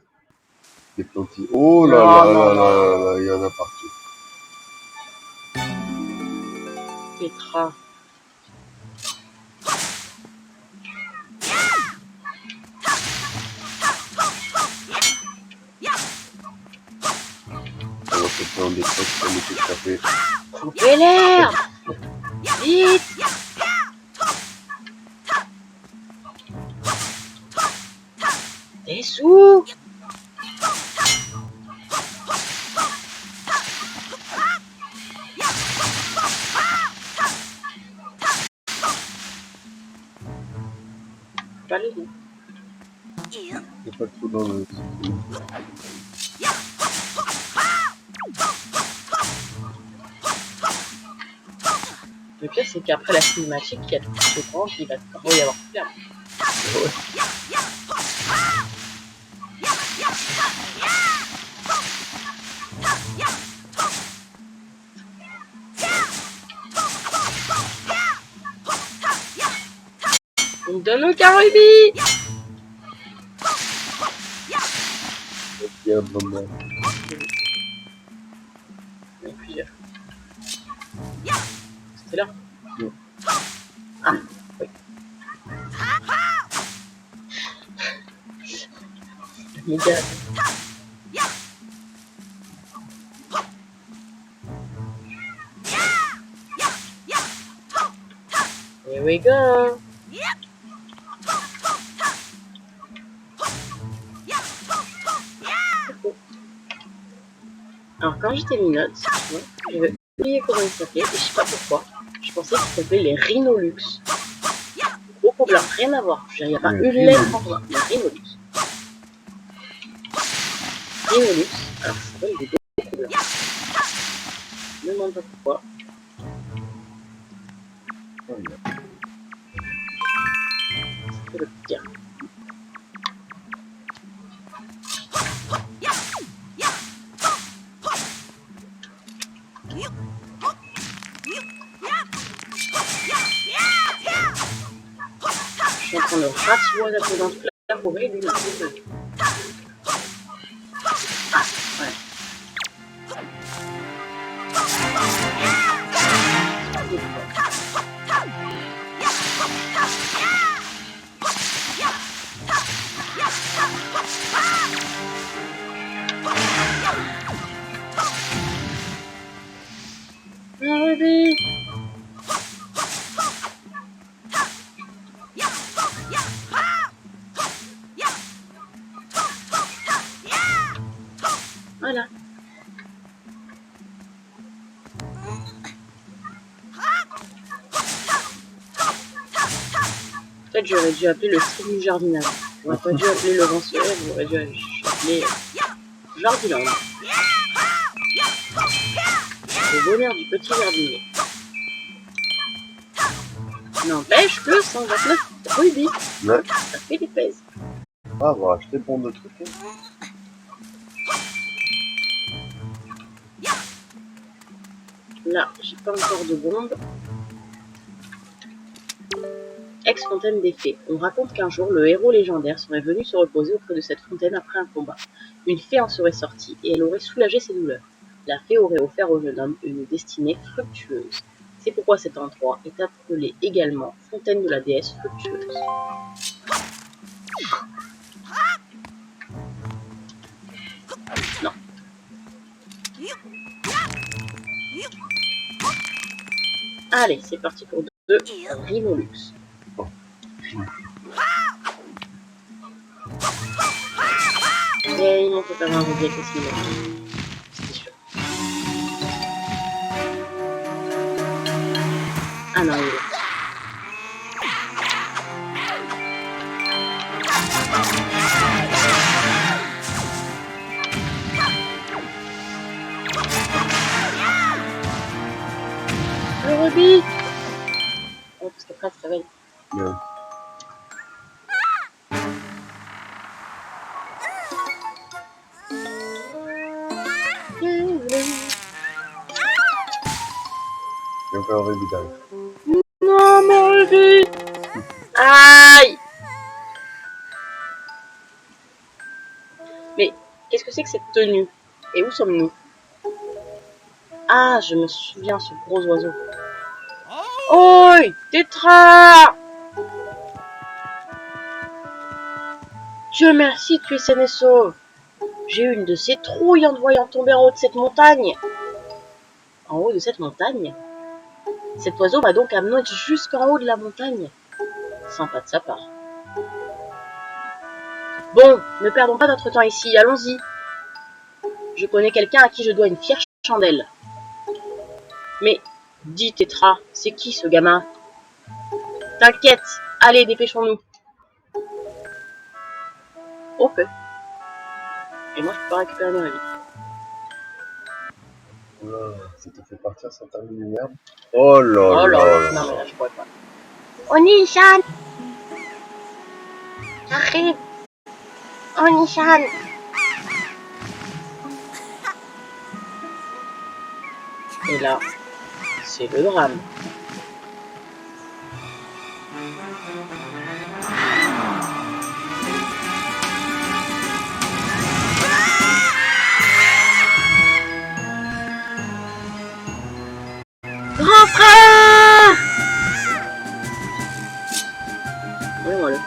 Des plantilles. Oh là là là là là, il y en a partout. Tétra. On va se prendre des trucs pour mettre le café. Coupez l'herbe! Vite! Des sous! Pas les deux. C'est pas trop dans le... Le pire, c'est qu'après la cinématique, il y a tout ce grand qui va y avoir plus clair. Ouais. On me donne aucun rubis. Il y a un moment. Il y en a plusieurs. C'était là. Non. Ah, oui. Les gars. Here we go. Alors quand j'étais minote, j'avais oublié comment il s'appelait, et je sais pas pourquoi. Je pensais qu'il s'appelait les Rhinolux. Gros problème, rien à voir. Il n'y a pas Les une lettre en bas. Les Rhinolux. Rhinolux, alors ça s'appelle des gros problèmes. Je me demande pas pourquoi. C'est le pire. Je suis en train de rasurer dans toute la forêt, lui, il a fait de... Ah, ouais. Un rubis. Voilà. Peut-être j'aurais dû appeler le style du jardinage. J'aurais pas dû appeler le Rancelet, j'aurais dû appeler Jardiland. Le bonheur du petit jardinier. N'empêche que 129 rubis, Ouais. ça fait des pèses. Ah, on va acheter pour de trucs. Hein. Là, j'ai pas encore de bombe. Ex-fontaine des fées. On raconte qu'un jour, le héros légendaire serait venu se reposer auprès de cette fontaine après un combat. Une fée en serait sortie et elle aurait soulagé ses douleurs. La fée aurait offert au jeune homme une destinée fructueuse. C'est pourquoi cet endroit est appelé également fontaine de la déesse fructueuse. Non. Allez, c'est parti pour 2 Rhinolux. Et ils m'ont fait faire un rubis avec les cinématiques. C'était sûr. Ah non, il est là. Le rubis. Oh, parce qu'après, ça se réveille. Ouais. Il y a encore un rubis derrière. Non, mon rubis. Aïe. Mais qu'est-ce que c'est que cette tenue? Et où sommes-nous? Ah, je me souviens, ce gros oiseau. Oi, Tétra! Dieu merci, tu es saine et sauve. J'ai eu une de ces trouilles en te voyant tomber en haut de cette montagne. En haut de cette montagne? Cet oiseau m'a donc amené jusqu'en haut de la montagne. Sympa de sa part. Bon, ne perdons pas notre temps ici, allons-y. Je connais quelqu'un à qui je dois une fière chandelle. Mais, dis Tétra, c'est qui ce gamin? T'inquiète, allez, dépêchons-nous. Ok. Et moi, je peux pas récupérer ma vie. Oula, ça te fait partir sans terminer merde. Oh là Oh là là. là. Non, mais là, je pourrais pas. Oni-chan! J'arrive! Oni-chan! Et là, c'est le drame. Grand frère! Voyons-le.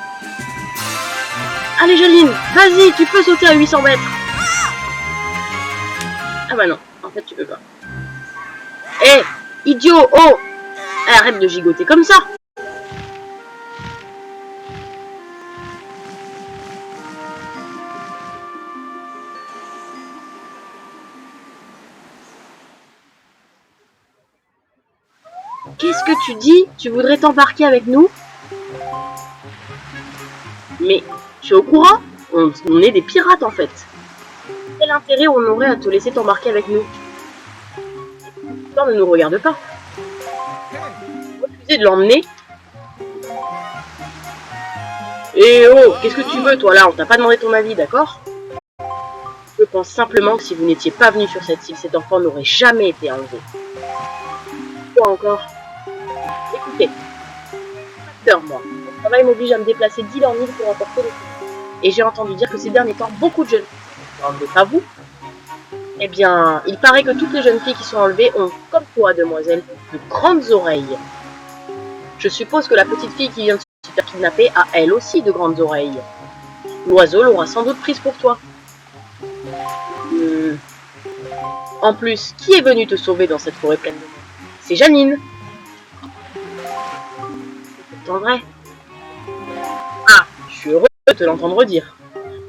Allez, Jaline, vas-y, tu peux sauter à 800 mètres. Ah bah non, en fait, tu peux pas. Hé, idiot, oh! Arrête de gigoter comme ça. Qu'est-ce que tu dis? Tu voudrais t'embarquer avec nous? Mais tu es au courant? On est des pirates en fait. Quel intérêt on aurait à te laisser t'embarquer avec nous? L'histoire ne nous regarde pas. Refuser de l'emmener? Eh oh, qu'est-ce que tu veux toi là? On t'a pas demandé ton avis, d'accord? Je pense simplement que si vous n'étiez pas venu sur cette île, cet enfant n'aurait jamais été enlevé. Quoi encore? Écoutez, facteur, moi. Mon travail m'oblige à me déplacer d'île en île pour apporter les filles. Et j'ai entendu dire que ces derniers temps, beaucoup de jeunes filles, enlevées, pas vous? Eh bien, il paraît que toutes les jeunes filles qui sont enlevées ont, comme toi, demoiselle, de grandes oreilles. Je suppose que la petite fille qui vient de se faire kidnapper a elle aussi de grandes oreilles. L'oiseau l'aura sans doute prise pour toi. En plus, qui est venu te sauver dans cette forêt pleine de monde? C'est Janine. C'est pourtant vrai. Ah, je suis heureux de te l'entendre dire.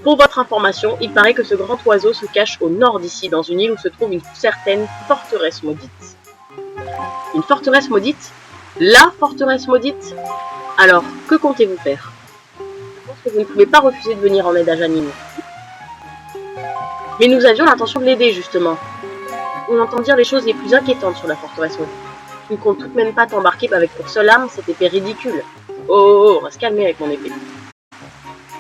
Pour votre information, il paraît que ce grand oiseau se cache au nord d'ici, dans une île où se trouve une certaine forteresse maudite. Une forteresse maudite? La forteresse maudite? Alors, que comptez-vous faire? Je pense que vous ne pouvez pas refuser de venir en aide à Janine. Mais nous avions l'intention de l'aider, justement. On entend dire les choses les plus inquiétantes sur la forteresse maudite. Tu ne comptes tout de même pas t'embarquer avec pour seule âme cette épée ridicule. Oh, on va se calmer avec mon épée.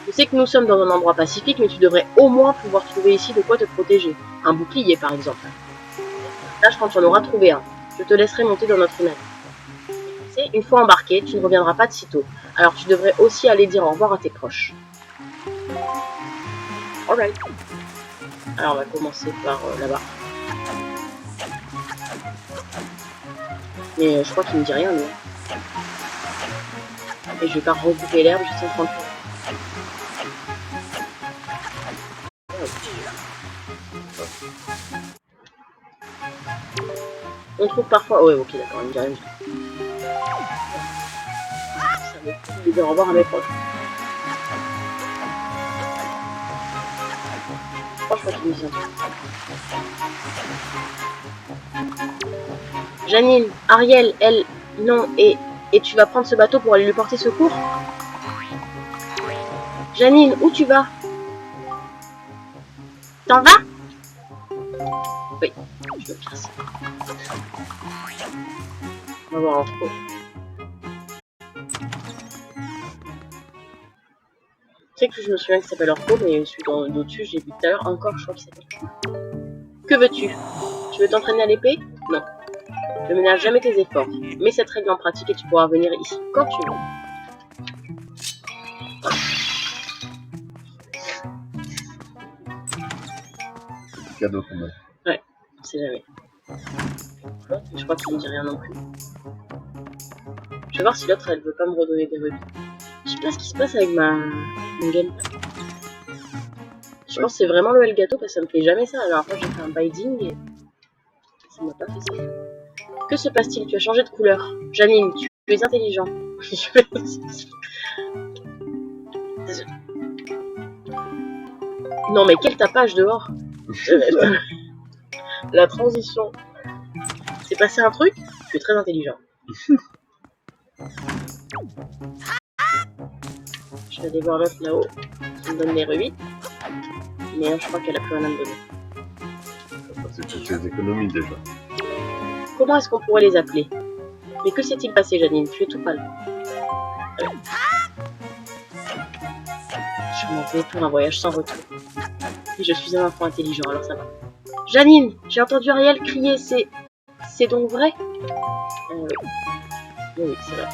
Je sais que nous sommes dans un endroit pacifique, mais tu devrais au moins pouvoir trouver ici de quoi te protéger. Un bouclier, par exemple. Lâche quand tu en auras trouvé un. Je te laisserai monter dans notre navire. Une fois embarqué, tu ne reviendras pas de sitôt. Alors tu devrais aussi aller dire au revoir à tes proches. Alright. Alors on va commencer par là-bas. Mais je crois qu'il me dit rien, lui. Et je vais pas recouper l'herbe juste en train de faire. On trouve parfois... Ouais, ok, d'accord, il me dit rien du tout. Ça me fait de dire au revoir à mes proches. Je crois qu'il me dit un truc. Janine, Ariel, elle, non, et tu vas prendre ce bateau pour aller lui porter secours? Janine, où tu vas? T'en vas? Oui, je me casse. On va voir un trou. Tu sais que je me souviens qu'il s'appelle Orco, mais celui d'au-dessus, j'ai vu tout à l'heure, encore, je crois qu'il s'appelle. Que veux-tu? Tu veux t'entraîner à l'épée? Non. Ne ménage jamais tes efforts. Mets cette règle en pratique et tu pourras venir ici quand tu veux. Voilà. Cadeau quand même. Ouais, on sait jamais. Je crois qu'il ne dit rien non plus. Je vais voir si l'autre elle veut pas me redonner des rubis. Je sais pas ce qui se passe avec mon gamepad. Je pense que c'est vraiment le Elgato parce que ça me fait jamais ça. La dernière fois j'ai fait un binding et ça m'a pas fait ça. Que se passe-t-il? Tu as changé de couleur. Janine, tu es intelligent. Non mais quel tapage dehors. La transition. C'est passé un truc? Tu es très intelligent. Je vais aller voir l'autre là-haut. Elle me donne des rubis. Mais je crois qu'elle a plus rien à me donner. C'est toutes ses économies déjà. Comment est-ce qu'on pourrait les appeler? Mais que s'est-il passé, Janine? Tu es tout pâle. Je m'en vais pour un voyage sans retour. Et je suis un enfant intelligent, alors ça va. Janine, j'ai entendu Ariel crier, c'est donc vrai? Oui. Oui, c'est vrai.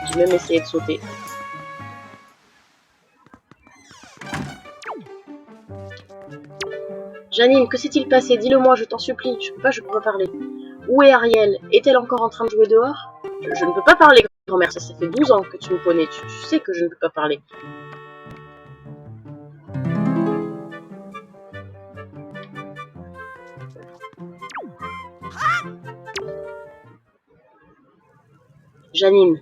J'ai même essayé de sauter. Janine, que s'est-il passé? Dis-le-moi, je t'en supplie. Je peux pas parler. Où est Ariel? Est-elle encore en train de jouer dehors? Je ne peux pas parler, grand-mère. Ça fait 12 ans que tu me connais. Tu sais que je ne peux pas parler. Janine.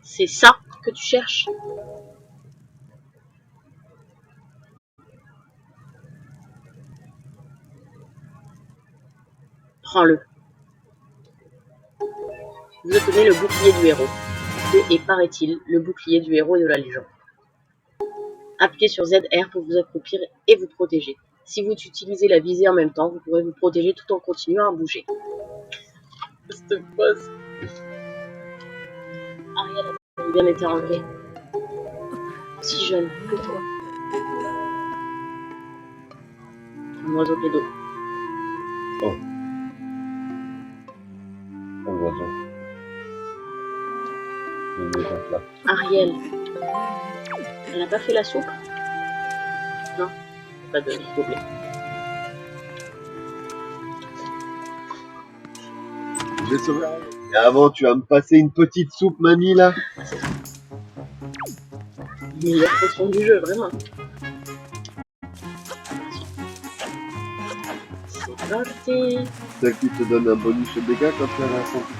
C'est ça que tu cherches? Prends-le. Vous obtenez le bouclier du héros. Et paraît-il, le bouclier du héros et de la légende. Appuyez sur ZR pour vous accroupir et vous protéger. Si vous utilisez la visée en même temps, vous pourrez vous protéger tout en continuant à bouger. Cette phrase. Ariel a bien été enlevée. Si jeune que toi. Un oiseau de dos. Oh. Un oiseau. Là. Ariel. Elle n'a pas fait la soupe? Non. Pas de gobelet. Je vais sauver. Et avant, tu vas me passer une petite soupe, mamie, là. Meilleure façon du jeu, vraiment. C'est parti. Celle qui te donne un bonus de dégâts quand tu as la santé.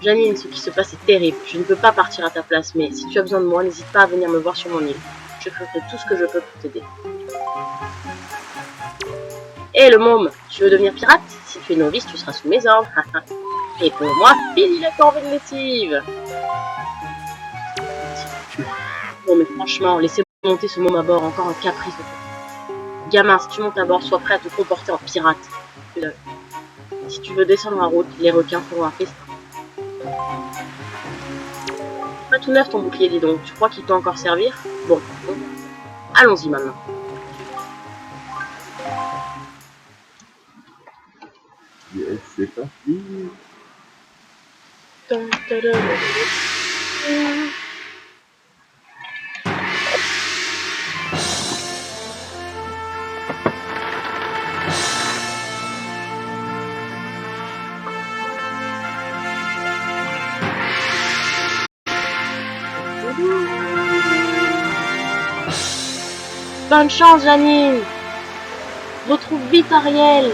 Janine, ce qui se passe est terrible. Je ne peux pas partir à ta place, mais si tu as besoin de moi, n'hésite pas à venir me voir sur mon île. Je ferai tout ce que je peux pour t'aider. Hé, le môme, tu veux devenir pirate? Si tu es novice, tu seras sous mes ordres. Et pour moi, fini la corvée de lessive. Bon, mais franchement, laissez monter ce môme à bord, encore un caprice. Gamin, si tu montes à bord, sois prêt à te comporter en pirate. Si tu veux descendre en route, les requins feront un festin. Pas tout neuf ton bouclier, dis donc. Tu crois qu'il peut encore servir? Bon. Allons-y maintenant. Yes, c'est parti. Bonne chance, Janine. Retrouve vite Ariel.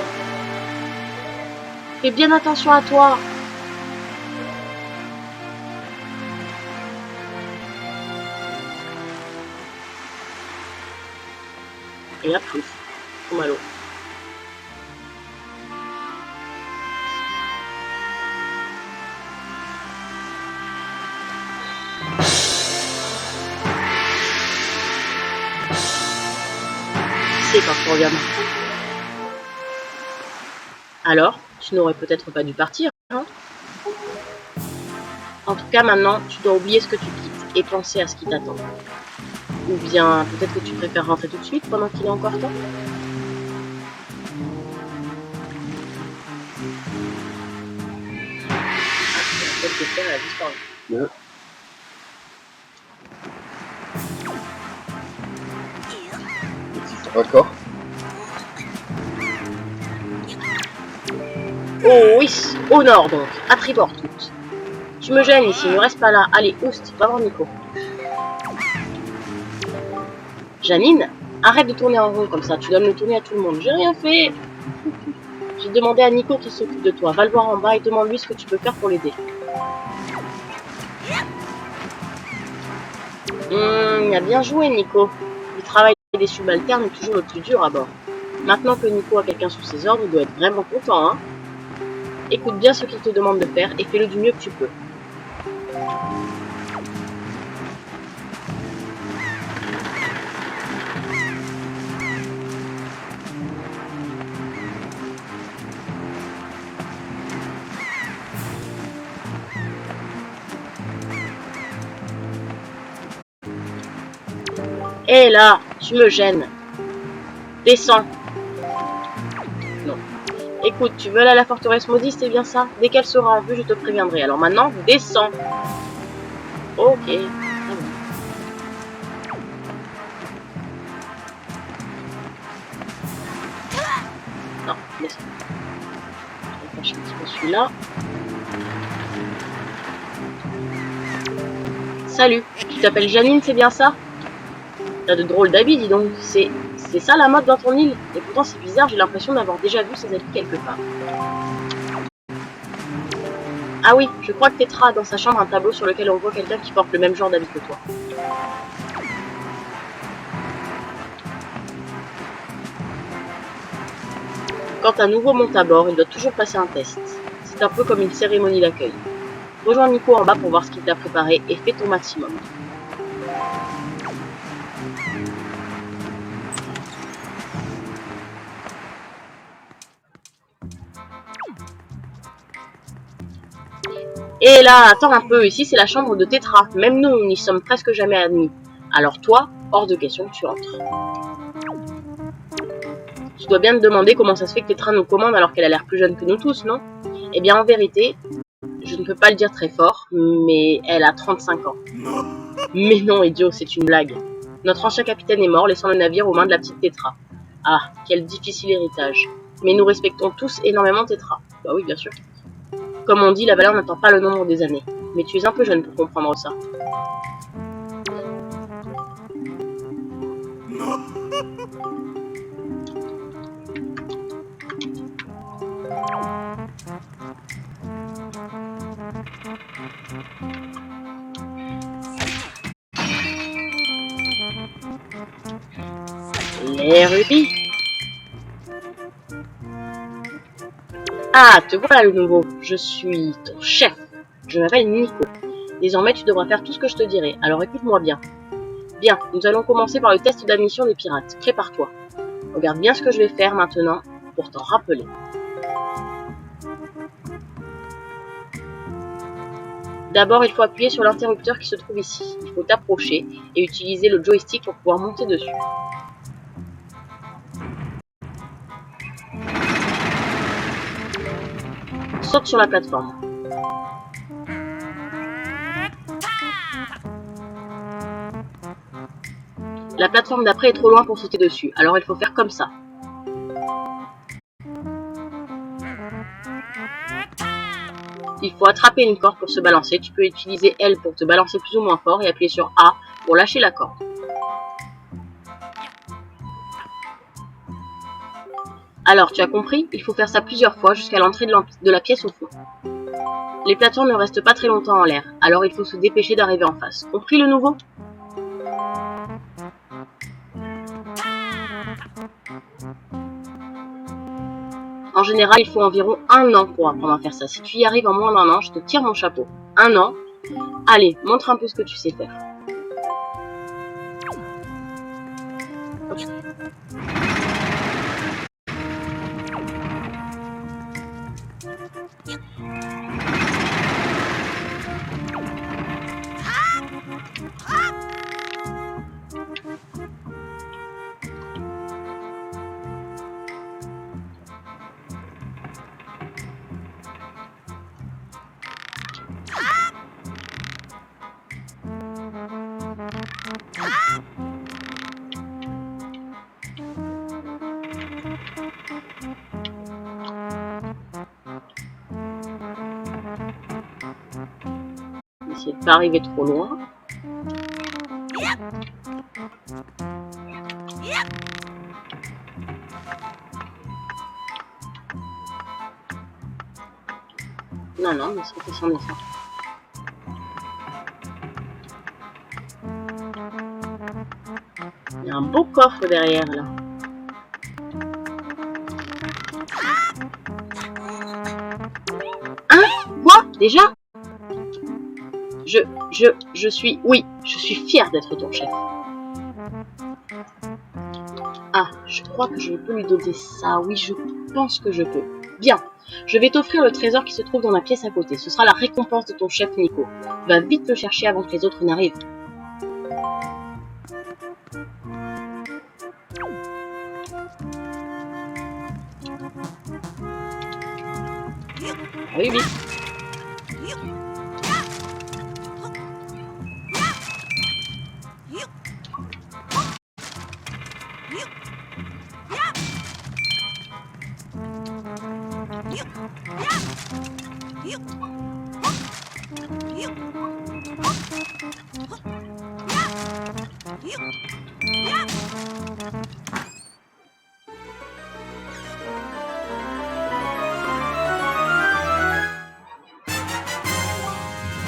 Fais bien attention à toi. Et à plus. Comme à l'eau. C'est quand tu reviens. Alors, tu n'aurais peut-être pas dû partir, hein? En tout cas, maintenant, tu dois oublier ce que tu quittes et penser à ce qui t'attend. Ou bien, peut-être que tu préfères rentrer tout de suite pendant qu'il est encore temps? Peut-être que elle a disparu. Yeah. D'accord. Oh oui, au nord donc, à tribord toutes. Tu me gênes ici, ne reste pas là. Allez, oust, va voir Nico. Janine, arrête de tourner en rond comme ça, tu donnes le tourner à tout le monde. J'ai rien fait. J'ai demandé à Nico qui s'occupe de toi. Va le voir en bas et demande-lui ce que tu peux faire pour l'aider. Il a bien joué, Nico. Le travail des subalternes est toujours le plus dur à bord. Maintenant que Nico a quelqu'un sous ses ordres, il doit être vraiment content, hein. Écoute bien ce qu'il te demande de faire et fais-le du mieux que tu peux. Hé là, tu me gênes. Descends. Non. Écoute, tu veux aller à la forteresse maudite, c'est bien ça? Dès qu'elle sera en vue, je te préviendrai. Alors maintenant, descends. Ok. Ah bon. Non, descends. Je vais faire un petit peu celui-là. Salut, tu t'appelles Janine, c'est bien ça? T'as de drôles d'habits, dis donc. C'est ça la mode dans ton île? Et pourtant c'est bizarre, j'ai l'impression d'avoir déjà vu ces habits quelque part. Ah oui, je crois que Tetra a dans sa chambre un tableau sur lequel on voit quelqu'un qui porte le même genre d'habit que toi. Quand un nouveau monte à bord, il doit toujours passer un test. C'est un peu comme une cérémonie d'accueil. Rejoins Nico en bas pour voir ce qu'il t'a préparé et fais ton maximum. Et là, attends un peu, ici c'est la chambre de Tetra. Même nous n'y sommes presque jamais admis. Alors toi, hors de question que tu entres. Tu dois bien te demander comment ça se fait que Tetra nous commande alors qu'elle a l'air plus jeune que nous tous, non? Eh bien en vérité, je ne peux pas le dire très fort, mais elle a 35 ans. Mais non, idiot, c'est une blague. Notre ancien capitaine est mort, laissant le navire aux mains de la petite Tetra. Ah, quel difficile héritage. Mais nous respectons tous énormément Tetra. Bah oui, bien sûr. Comme on dit, la valeur n'attend pas le nombre des années. Mais tu es un peu jeune pour comprendre ça. Les rubis. Ah, te voilà le nouveau. Je suis ton chef. Je m'appelle Nico. Désormais, tu devras faire tout ce que je te dirai. Alors écoute-moi bien. Bien, nous allons commencer par le test d'admission des pirates. Prépare-toi. Regarde bien ce que je vais faire maintenant pour t'en rappeler. D'abord, il faut appuyer sur l'interrupteur qui se trouve ici. Il faut t'approcher et utiliser le joystick pour pouvoir monter dessus. Saute sur la plateforme. La plateforme d'après est trop loin pour sauter dessus, alors il faut faire comme ça. Il faut attraper une corde pour se balancer. Tu peux utiliser L pour te balancer plus ou moins fort et appuyer sur A pour lâcher la corde. Alors, tu as compris? Il faut faire ça plusieurs fois jusqu'à l'entrée de la pièce au fond. Les plateformes ne restent pas très longtemps en l'air, alors il faut se dépêcher d'arriver en face. Compris le nouveau? En général, il faut environ 1 an pour apprendre à faire ça. Si tu y arrives en moins d'1 an, je te tire mon chapeau. 1 an? Allez, montre un peu ce que tu sais faire. Essayez de pas arriver trop loin. Non, non, mais c'est son dessin. Il y a un beau coffre derrière là. Déjà? Je suis... Oui, je suis fière d'être ton chef. Ah, je crois que je peux lui donner ça. Oui, je pense que je peux. Bien. Je vais t'offrir le trésor qui se trouve dans la pièce à côté. Ce sera la récompense de ton chef, Nico. Va vite le chercher avant que les autres n'arrivent. Oui, oui.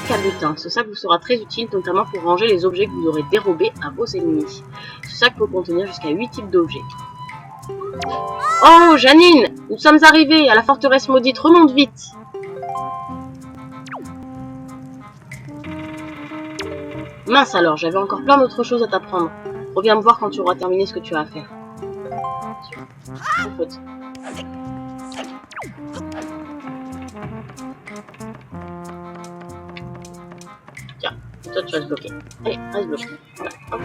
Cabotin. Ce sac vous sera très utile, notamment pour ranger les objets que vous aurez dérobés à vos ennemis. Ce sac peut contenir jusqu'à 8 types d'objets. Oh, Janine! Nous sommes arrivés à la forteresse maudite. Remonte vite! Mince alors, j'avais encore plein d'autres choses à t'apprendre. Reviens me voir quand tu auras terminé ce que tu as à faire. Sans faute. Tiens, toi tu restes bloqué. Allez, reste bloqué. Voilà, hop.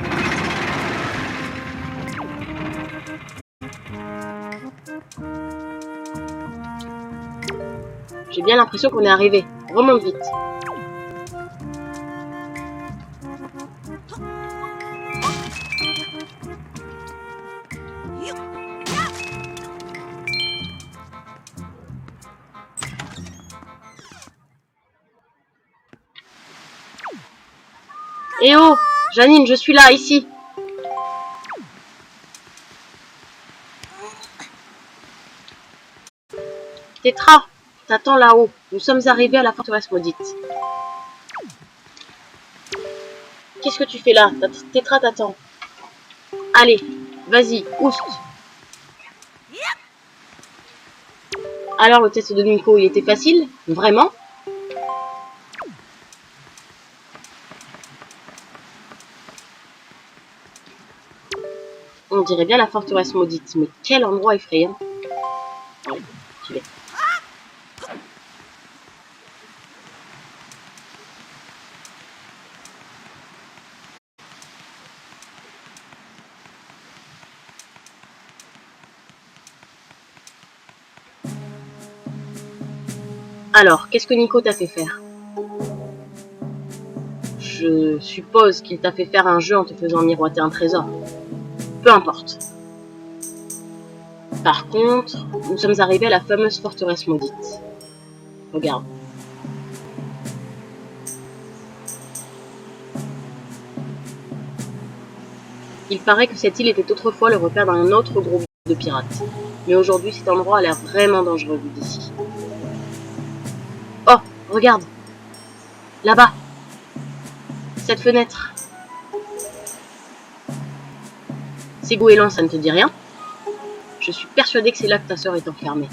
J'ai bien l'impression qu'on est arrivé. Remonte vite. Eh oh, Janine, je suis là, ici. Tétra, t'attends là-haut. Nous sommes arrivés à la forteresse maudite. Qu'est-ce que tu fais là? Tétra t'attend. Allez, vas-y, oust. Alors le test de Nico, il était facile? Vraiment? On dirait bien la forteresse maudite, mais quel endroit effrayant. Ouais, j'y vais. Alors, qu'est-ce que Nico t'a fait faire? Je suppose qu'il t'a fait faire un jeu en te faisant miroiter un trésor. Peu importe. Par contre, nous sommes arrivés à la fameuse forteresse maudite. Regarde. Il paraît que cette île était autrefois le repère d'un autre groupe de pirates. Mais aujourd'hui, cet endroit a l'air vraiment dangereux vu d'ici. Oh, regarde! Là-bas! Cette fenêtre! C'est goéland, ça ne te dit rien? Je suis persuadée que c'est là que ta sœur est enfermée.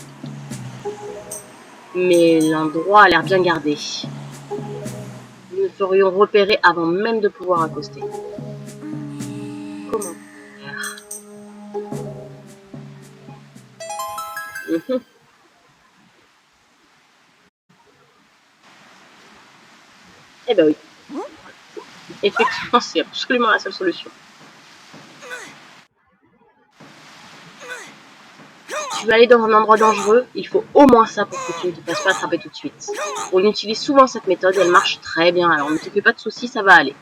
Mais l'endroit a l'air bien gardé. Nous nous ferions repérer avant même de pouvoir accoster. Comment faire? Eh ben oui. Effectivement, c'est absolument la seule solution. Tu vas aller dans un endroit dangereux, il faut au moins ça pour que tu ne te fasses pas attraper tout de suite. On utilise souvent cette méthode et elle marche très bien, alors ne te fais pas de soucis, ça va aller.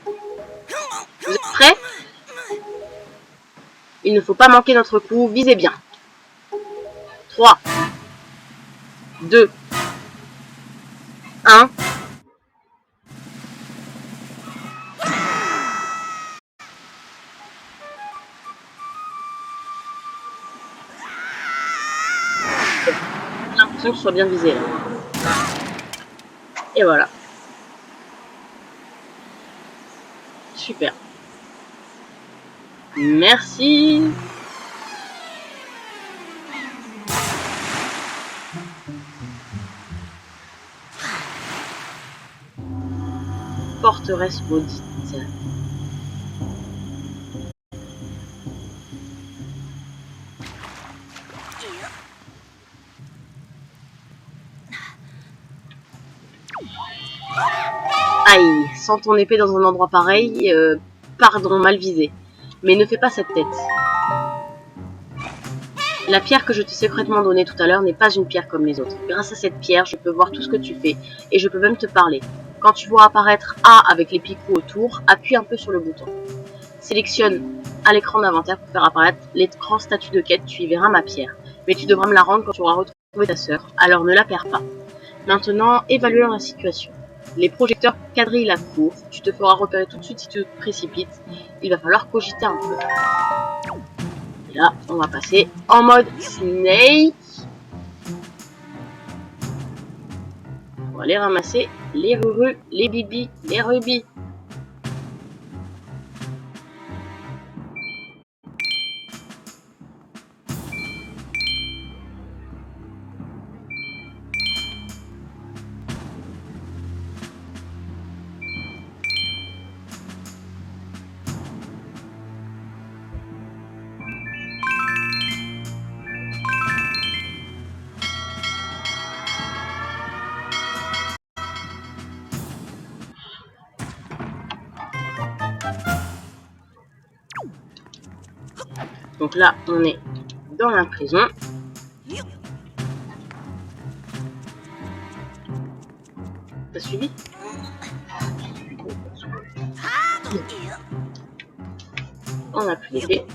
Vous êtes prêts? Il ne faut pas manquer notre coup, visez bien. 3, 2, 1. J'ai l'impression que je sois bien visé là. Et voilà. Super. Merci. forteresse maudite. Aïe, sans ton épée dans un endroit pareil, pardon, mal visé. Mais ne fais pas cette tête. La pierre que je t'ai secrètement donnée tout à l'heure n'est pas une pierre comme les autres. Grâce à cette pierre, je peux voir tout ce que tu fais, et je peux même te parler. Quand tu vois apparaître A avec les picots autour, appuie un peu sur le bouton. Sélectionne à l'écran d'inventaire pour faire apparaître l'écran statut de quête, tu y verras ma pierre. Mais tu devras me la rendre quand tu auras retrouvé ta sœur, alors ne la perds pas. Maintenant, évaluons la situation. Les projecteurs quadrillent la cour, tu te feras repérer tout de suite si tu te précipites. Il va falloir cogiter un peu. Et là, on va passer en mode Snake. Pour aller ramasser les rurus, les bibis, les rubis. Donc là, on est dans la prison. T'as suivi? On a plus d'épée.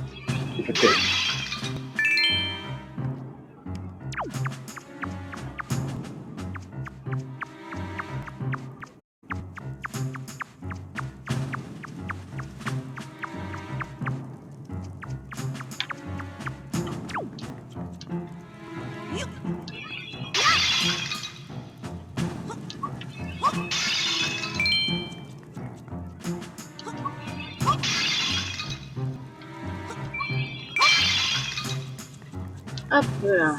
Hop là.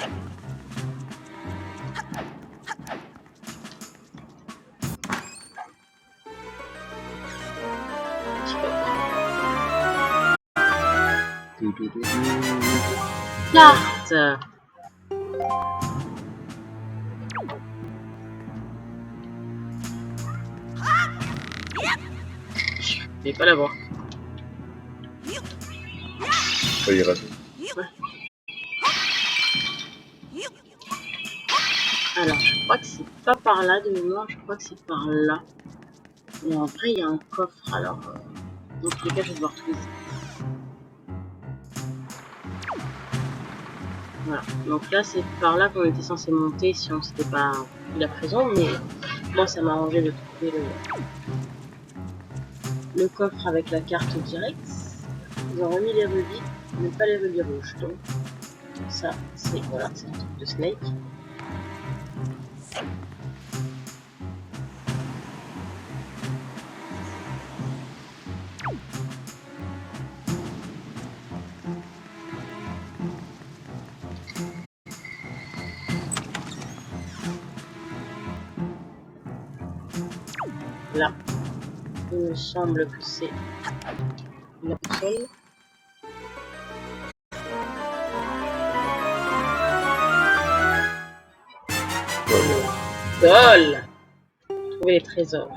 Carte. Je vais pas la voir. Ça ira. Ouais. Alors, je crois que c'est pas par là de mémoire, je crois que c'est par là. Mais en vrai, il y a un coffre, alors... dans tous les cas, je vais devoir trouver. Voilà, donc là, c'est par là qu'on était censé monter si on s'était pas eu la prison, mais moi, ça m'a arrangé de trouver le coffre avec la carte directe. Ils ont remis les rubis, mais pas les rubis rouges, donc ça, c'est voilà, c'est un truc de Snake. Là, il me semble que c'est la boussole. Boussole. Trouver les trésors.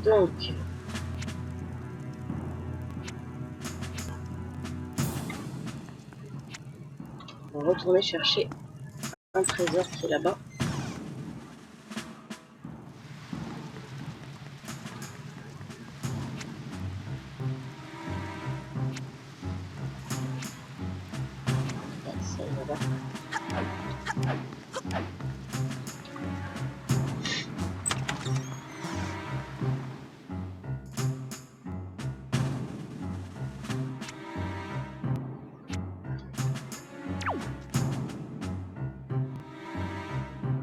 Donc, on va retourner chercher un trésor qui est là-bas. C'est là-bas.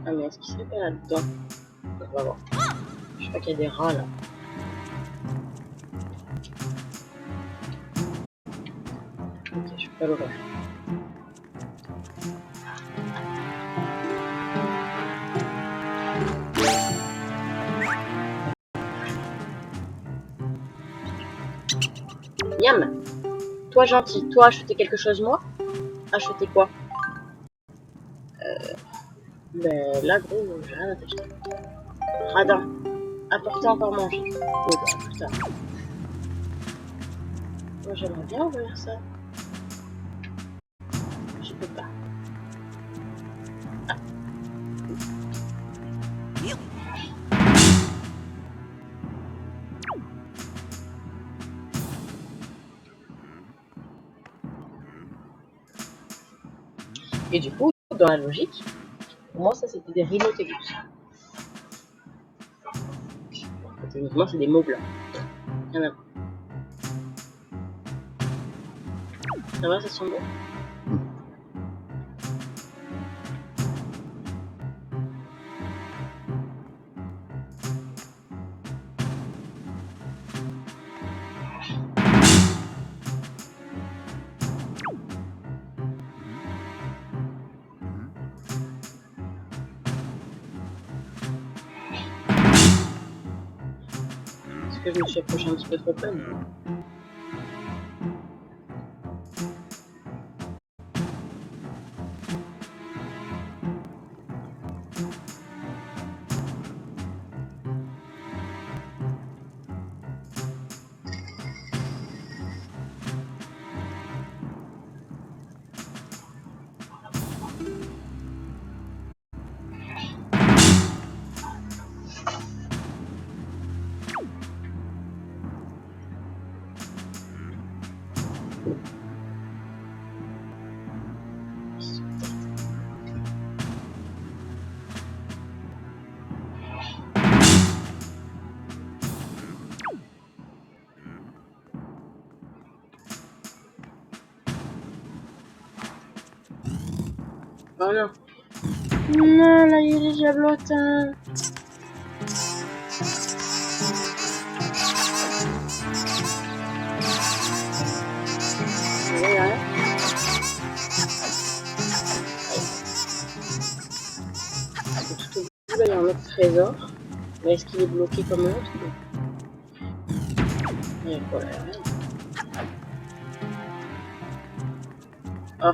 Ah mais est-ce qu'il serait pas là-dedans? On va voir. Je crois qu'il y a des rats là. Pas l'ouvrir. Miam. Toi gentil, toi acheter quelque chose moi? Acheter quoi? Ben là gros, j'ai rien à t'acheter. Radin. Apporter encore manger. Oui, bah plus tard. Moi j'aimerais bien ouvrir ça. Je peux pas. Ah. Et du coup, dans la logique, pour moi ça c'était des rhinothégus. Techniquement c'est des mots blancs. Rien à voir. Ça va, ça sent bon? Est-ce que je me suis approché un petit peu trop près? Oh non. Non, là, il y a des diablotins. Voilà. Parce que tout au bout, là, il y a un autre trésor. Mais est-ce qu'il est bloqué comme l'autre? Et voilà. Oh.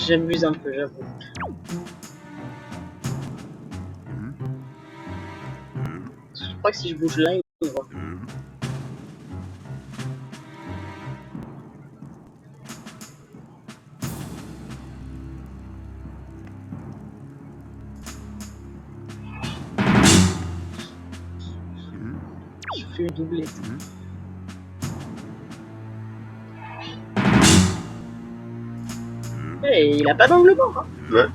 J'abuse un peu, j'avoue. Je crois que si je bouge là, il me voit. Je fais le doublé. Et il a pas d'angle mort, hein. Ouais.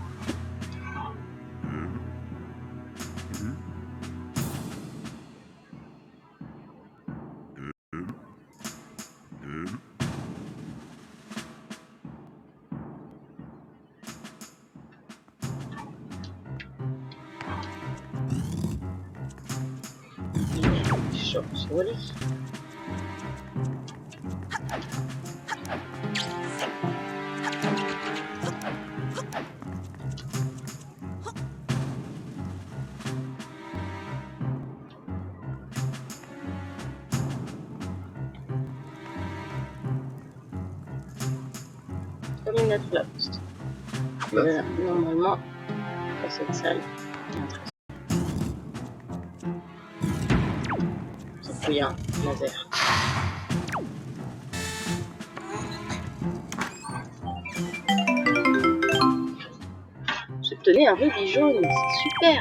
Chaud, c'est volé. Comme une lettre là. Voilà, normalement, dans cette salle, il y a un trésor. Sauf qu'il y a un laser. J'obtenais un rubis jaune, c'est super!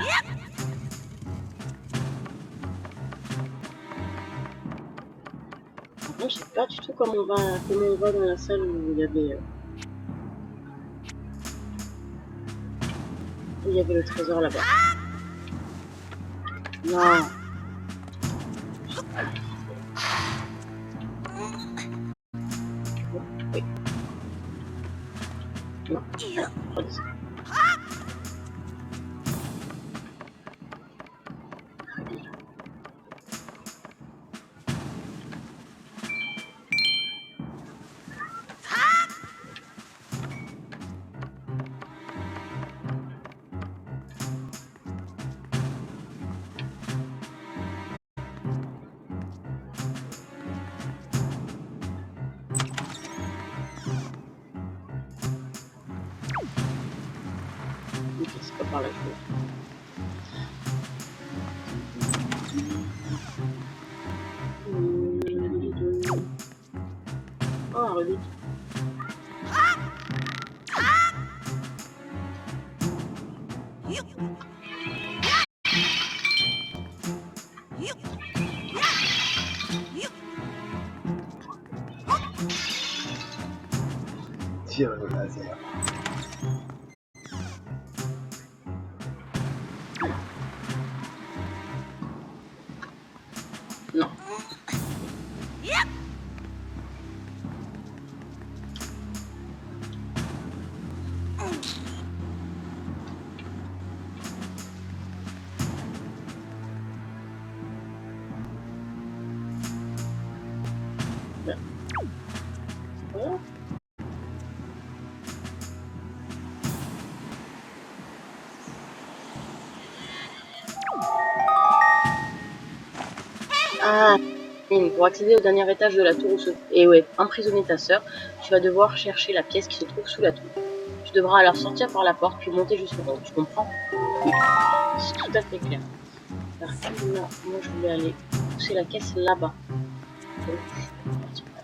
Par contre, je sais pas du tout comment on va dans la salle où il y avait le trésor là-bas. Non! Oui. redescends. Ok, c'est pas par là que je vais. Ah, redoute. Tire le laser. Non. Bien. Oh. Ah, pour accéder au dernier étage de la tour où se... Et ouais, emprisonner ta sœur, tu vas devoir chercher la pièce qui se trouve sous la tour. Tu devras alors sortir par la porte puis monter jusqu'au haut. Tu comprends? C'est tout à fait clair. Alors, là, moi je voulais aller pousser la caisse là-bas. Donc, je vais partir par là.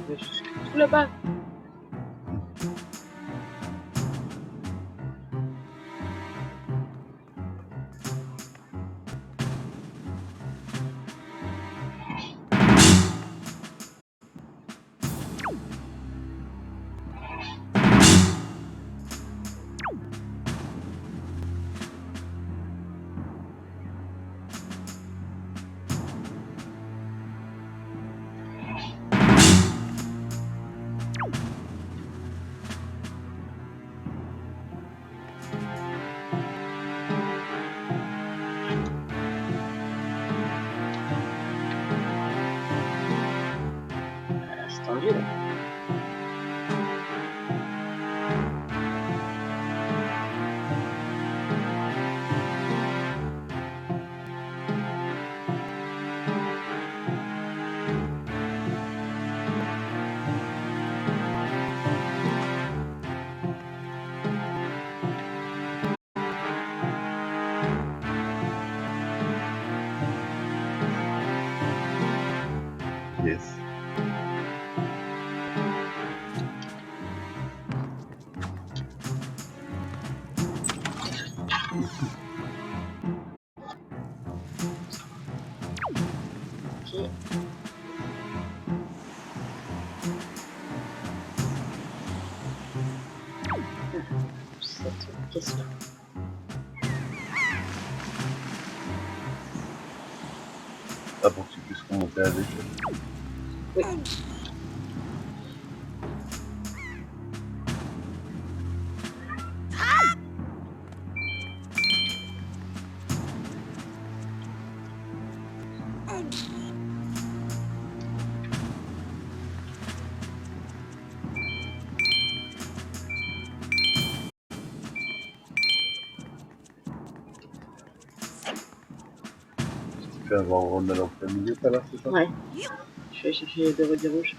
Je vais jusqu'à tout là-bas. C'est tendu là. Yes. Ok. Cette caisse-là. Ah, pour que tu puisses remonter avec. Oui. Tu fais avoir Ronald en plein milieu tout à l'heure, c'est ça? Ouais. Je vais chercher des redis rouges.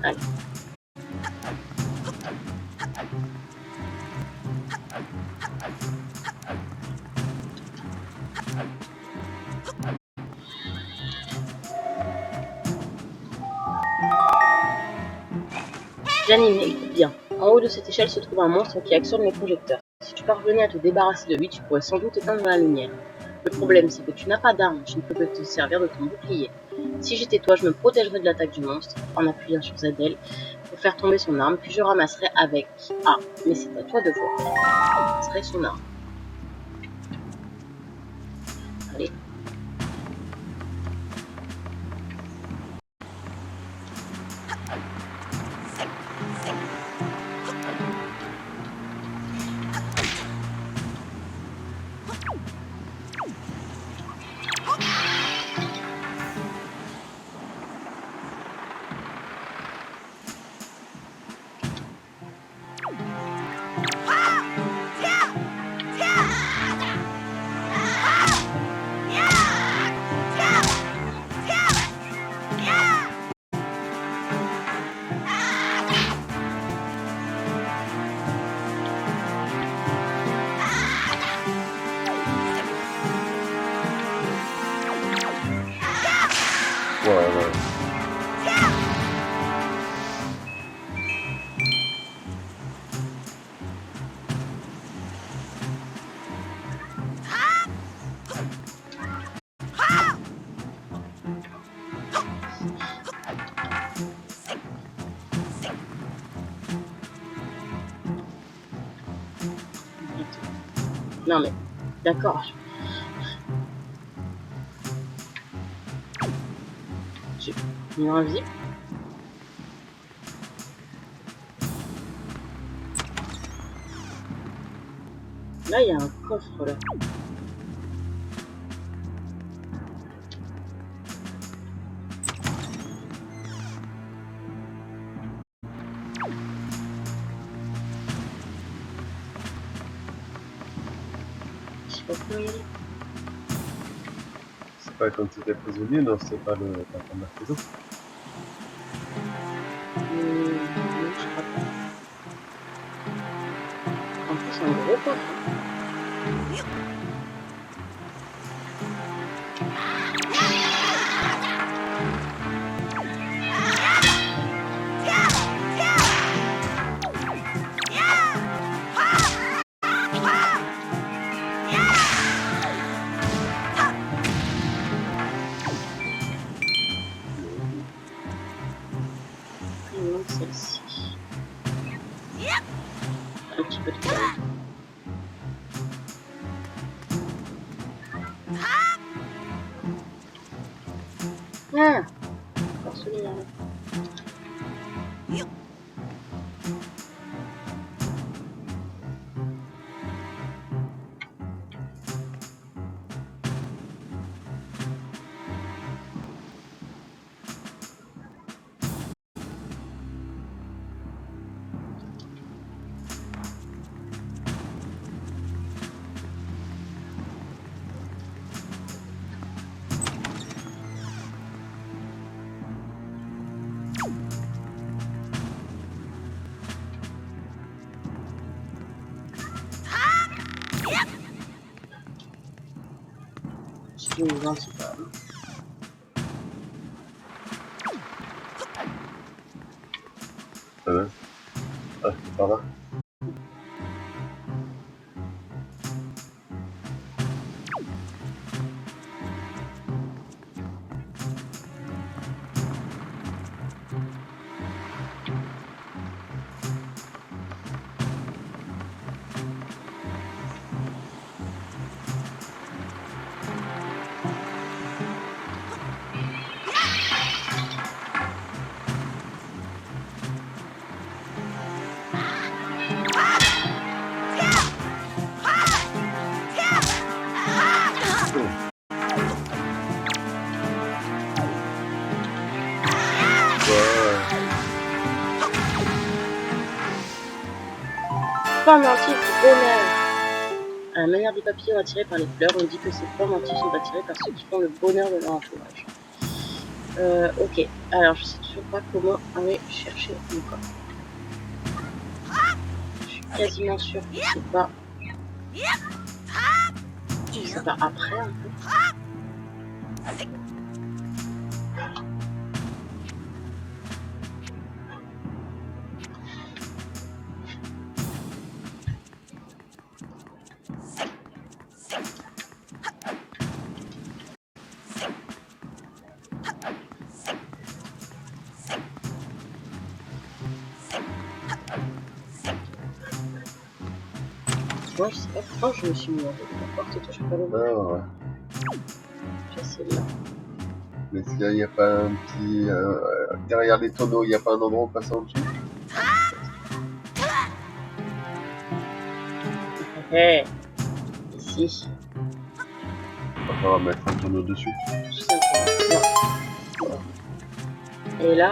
Allez. Janine, écoute bien. En haut de cette échelle se trouve un monstre qui actionne les projecteurs. Si tu parvenais à te débarrasser de lui, tu pourrais sans doute éteindre la lumière. Le problème, c'est que tu n'as pas d'arme, tu ne peux que te servir de ton bouclier. Si j'étais toi, je me protégerais de l'attaque du monstre en appuyant sur ZL pour faire tomber son arme, puis je ramasserais avec A. Mais c'est à toi de voir. Ce serait son arme. Allez. Voilà. Non mais, d'accord. J'ai mur invisible. Là, il y a un coffre là. Je sais pas comment y aller. C'est pas quand c'était prisonnier, non, c'est pas le patron de la prison. Non, je crois pas. En plus, c'est un gros coffre. Il manque celle-ci. Un petit peu de calme. Ah, encore celui-là. Je me identifie pas. Ah, c'est par là. Pendentifs du bonheur. À la manière des papillons attirés par les fleurs, on dit que ces pendentifs sont attirés par ceux qui font le bonheur de leur entourage. Ok. Alors, je sais toujours pas comment aller chercher mon corps. Je suis quasiment sûre que c'est pas Ça part après un peu. Moi, je sais pas pourquoi je me suis mis en fait. La porte touche pas le bout. Ah ouais. J'essaie là. Mais s'il n'y a pas un petit... derrière les tonneaux, il n'y a pas un endroit où passer en dessous? Hé, ici. On va falloir mettre un tonneau dessus. Tout simplement. Non. Et là,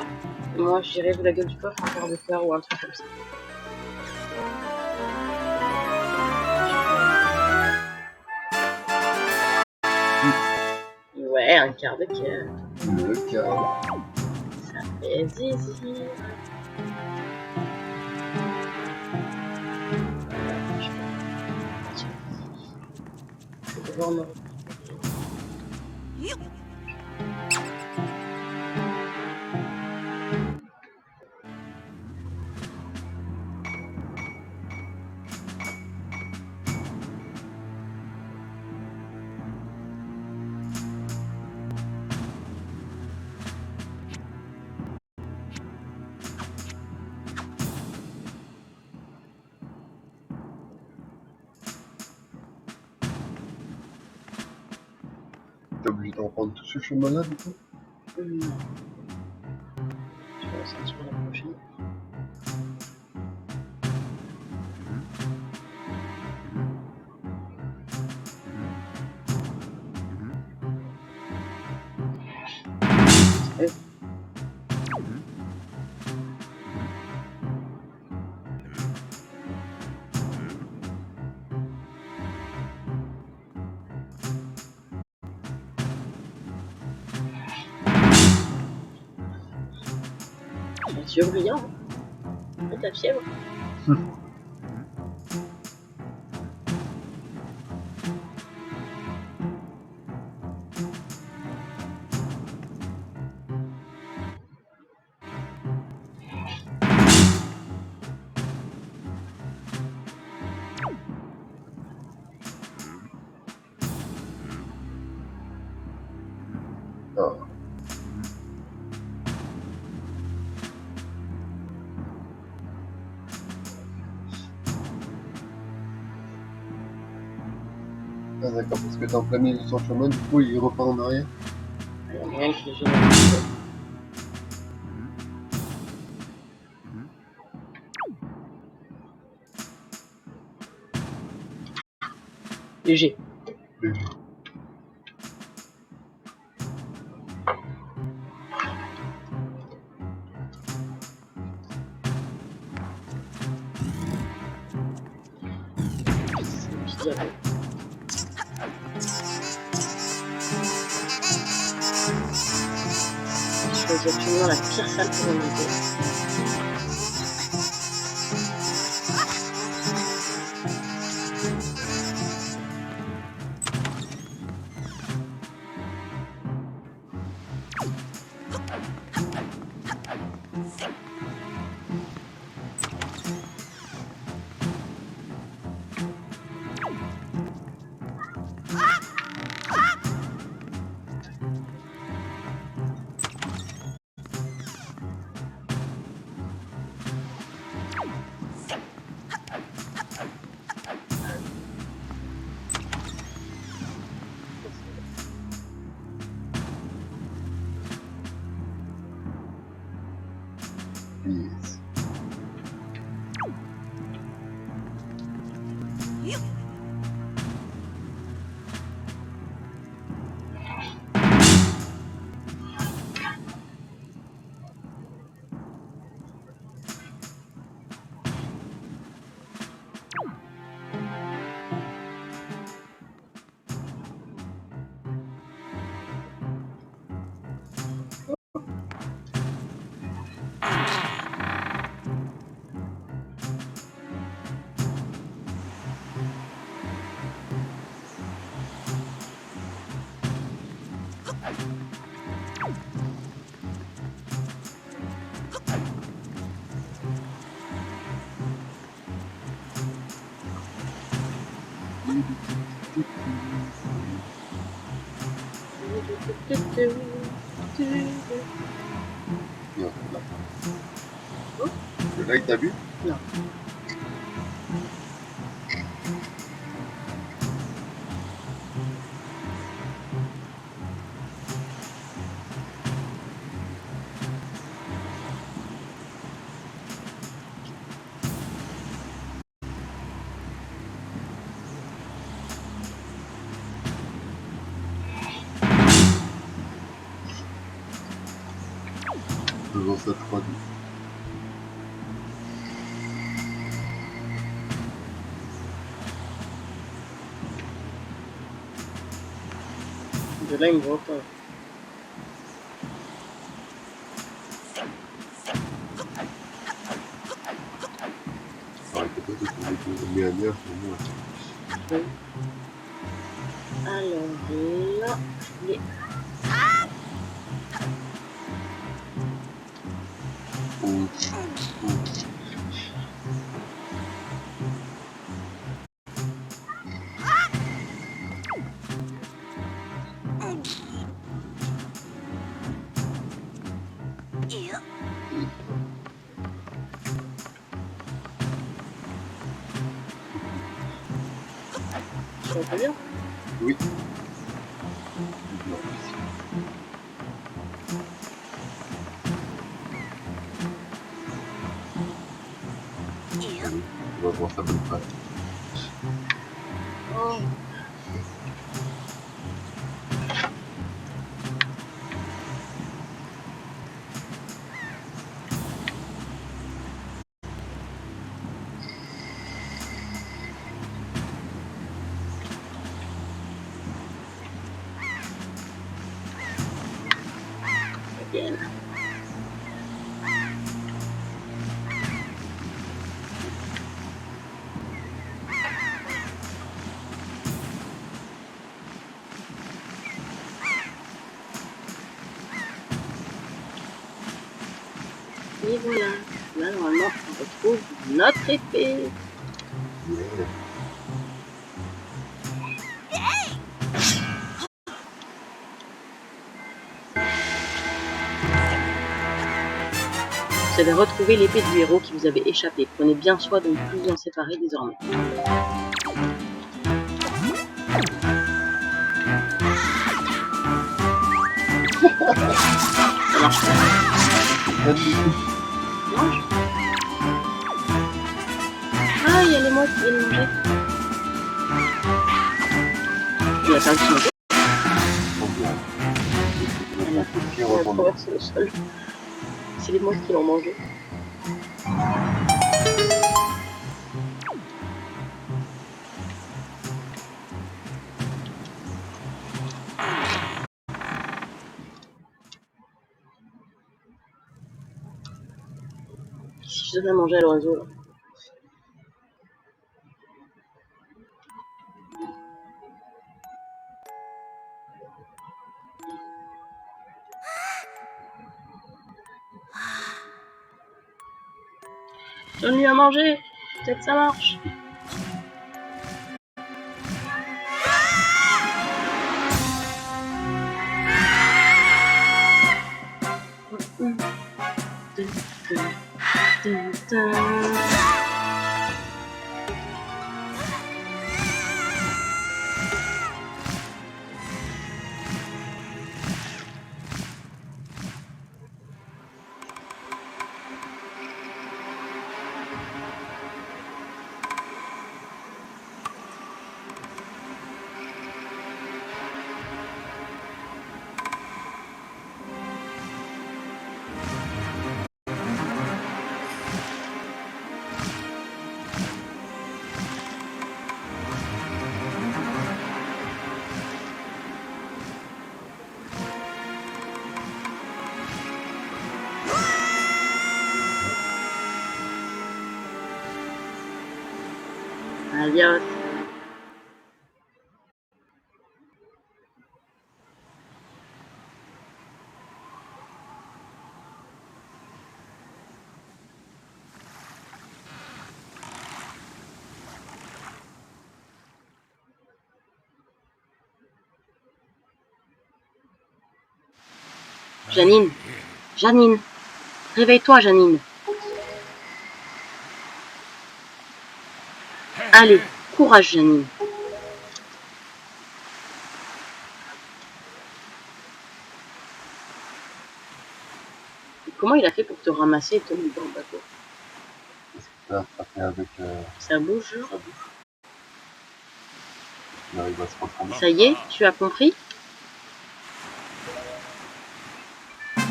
moi, je dirais de la gueule du coffre, un quart de cœur ou un truc comme ça. Ouais, un quart de cœur. Le quart. Ça fait zizi. Je vais devoir me... T'es obligé de reprendre tout ce chemin-là, du coup? Non. Je vais ressentir la prochaine. Les yeux brillants. Hein. Et ta fièvre. Ah. Ah d'accord, parce que t'es en plein milieu de son chemin, du coup il repart en arrière. Il y a rien qui est génial. Léger. Léger. C'est le petit diable. Je choisis absolument la pire salle pour remonter. Yes. Non, là. Là, il t'a vu? Non. Faisons ça 3D. De là, il me voit pas. Arrêtez pas de trouver des meilleurs pour moi. Oui. Alors là, les... Oh, oh. Tu vois pas bien? Oui. Non. Allez, on va voir ça comme ça. Oh. Again. Et voilà. Là, normalement, on retrouve notre épée. Yeah. Vous avez retrouvé l'épée du héros qui vous avait échappé. Prenez bien soin de ne plus vous en séparer désormais. Ça marche pas. Pas du tout. Mange. Ah, il y a les mouettes qui viennent manger. Il a perdu son épée. Trop bien. Elle a traversé le sol. C'est les mouettes qui l'ont mangé. Si je donne à manger à l'oiseau, là. Donne-lui à manger. Peut-être ça marche. Adios. Janine, Janine, réveille-toi, Janine. Allez, courage, Janine. Comment il a fait pour te ramasser et te mettre dans le bateau? Là, ça fait avec Ça bouge, genre. sa bouche. Il arrive à se refondre. Ça y est, tu as compris?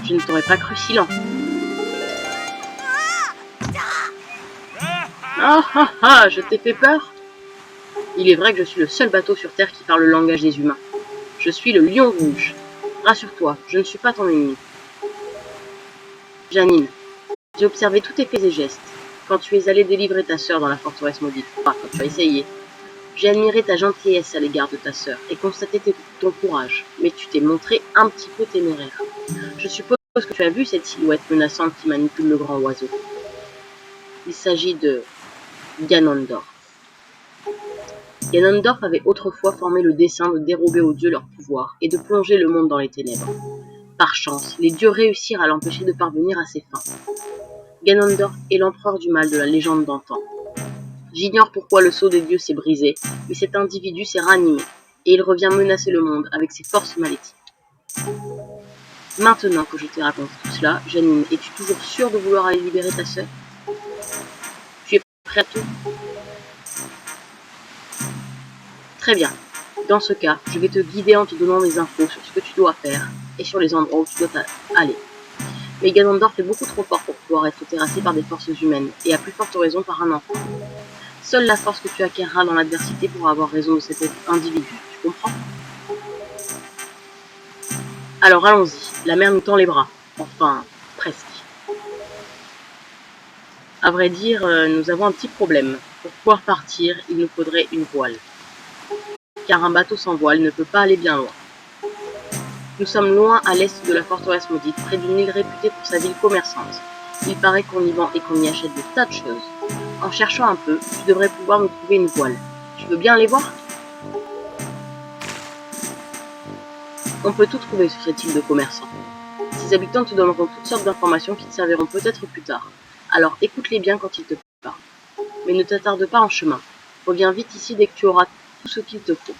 Je ne t'aurais pas cru si lent. Ah ah ah, je t'ai fait peur? Il est vrai que je suis le seul bateau sur Terre qui parle le langage des humains. Je suis le lion rouge. Rassure-toi, je ne suis pas ton ennemi. Janine, j'ai observé tous tes faits et gestes. Quand tu es allée délivrer ta sœur dans la forteresse maudite, quand tu as essayé. J'ai admiré ta gentillesse à l'égard de ta sœur et constaté ton courage, mais tu t'es montré un petit peu téméraire. Je suppose que tu as vu cette silhouette menaçante qui manipule le grand oiseau. Il s'agit de Ganondorf. Ganondorf avait autrefois formé le dessein de dérober aux dieux leur pouvoir et de plonger le monde dans les ténèbres. Par chance, les dieux réussirent à l'empêcher de parvenir à ses fins. Ganondorf est l'empereur du mal de la légende d'antan. J'ignore pourquoi le sceau des dieux s'est brisé, mais cet individu s'est ranimé, et il revient menacer le monde avec ses forces maléfiques. Maintenant que je t'ai raconté tout cela, Janine, es-tu toujours sûre de vouloir aller libérer ta sœur? Tu es prêt à tout? Très bien. Dans ce cas, je vais te guider en te donnant des infos sur ce que tu dois faire, et sur les endroits où tu dois aller. Mais Ganondorf est beaucoup trop fort pour pouvoir être terrassé par des forces humaines, et à plus forte raison par un enfant. Seule la force que tu acquerras dans l'adversité pourra avoir raison de cet individu, tu comprends? Alors allons-y, la mer nous tend les bras. Enfin, presque. À vrai dire, nous avons un petit problème. Pour pouvoir partir, il nous faudrait une voile. Car un bateau sans voile ne peut pas aller bien loin. Nous sommes loin à l'est de la forteresse maudite, près d'une île réputée pour sa ville commerçante. Il paraît qu'on y vend et qu'on y achète des tas de choses. En cherchant un peu, tu devrais pouvoir nous trouver une voile. Tu veux bien aller voir? On peut tout trouver sur cette île de commerçants. Ses habitants te donneront toutes sortes d'informations qui te serviront peut-être plus tard. Alors écoute-les bien quand ils te parlent. Mais ne t'attarde pas en chemin. Reviens vite ici dès que tu auras tout ce qu'il te faut.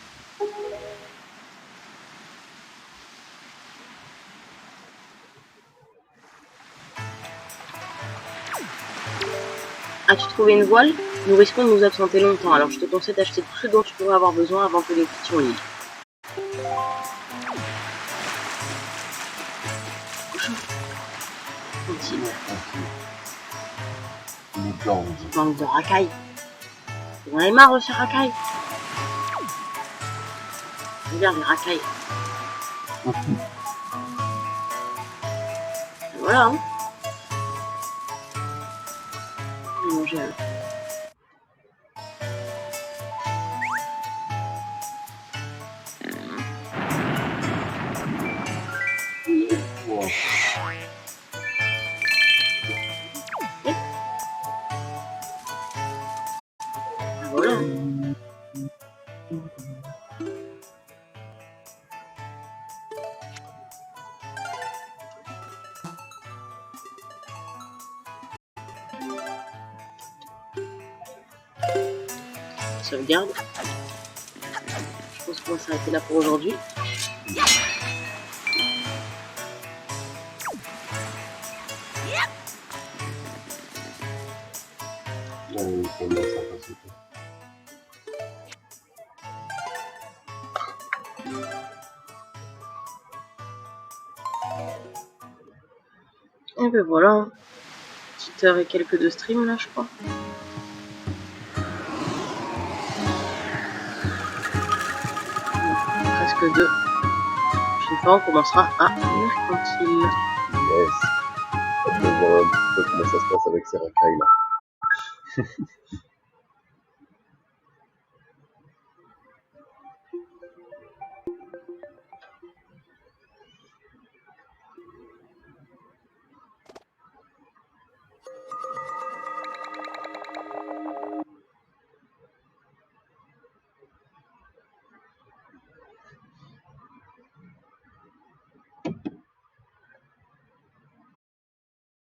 As-tu trouvé une voile? Nous risquons de nous absenter longtemps, alors je te conseille d'acheter tout ce dont tu pourrais avoir besoin avant que nous quittions l'île. Continue. Manque de racailles. On en a marre de ces racailles. Regarde les racailles. Et voilà, hein. Je vais manger avec. Wow. Voilà. Sauvegarde. Je pense qu'on va s'arrêter là pour aujourd'hui. Et ben voilà. Petite heure et quelques de stream là, je crois. Presque 2. Prochaine fois, on commencera à Mercantile. Yes. On peut voir un petit peu comment ça se passe avec ces racailles là.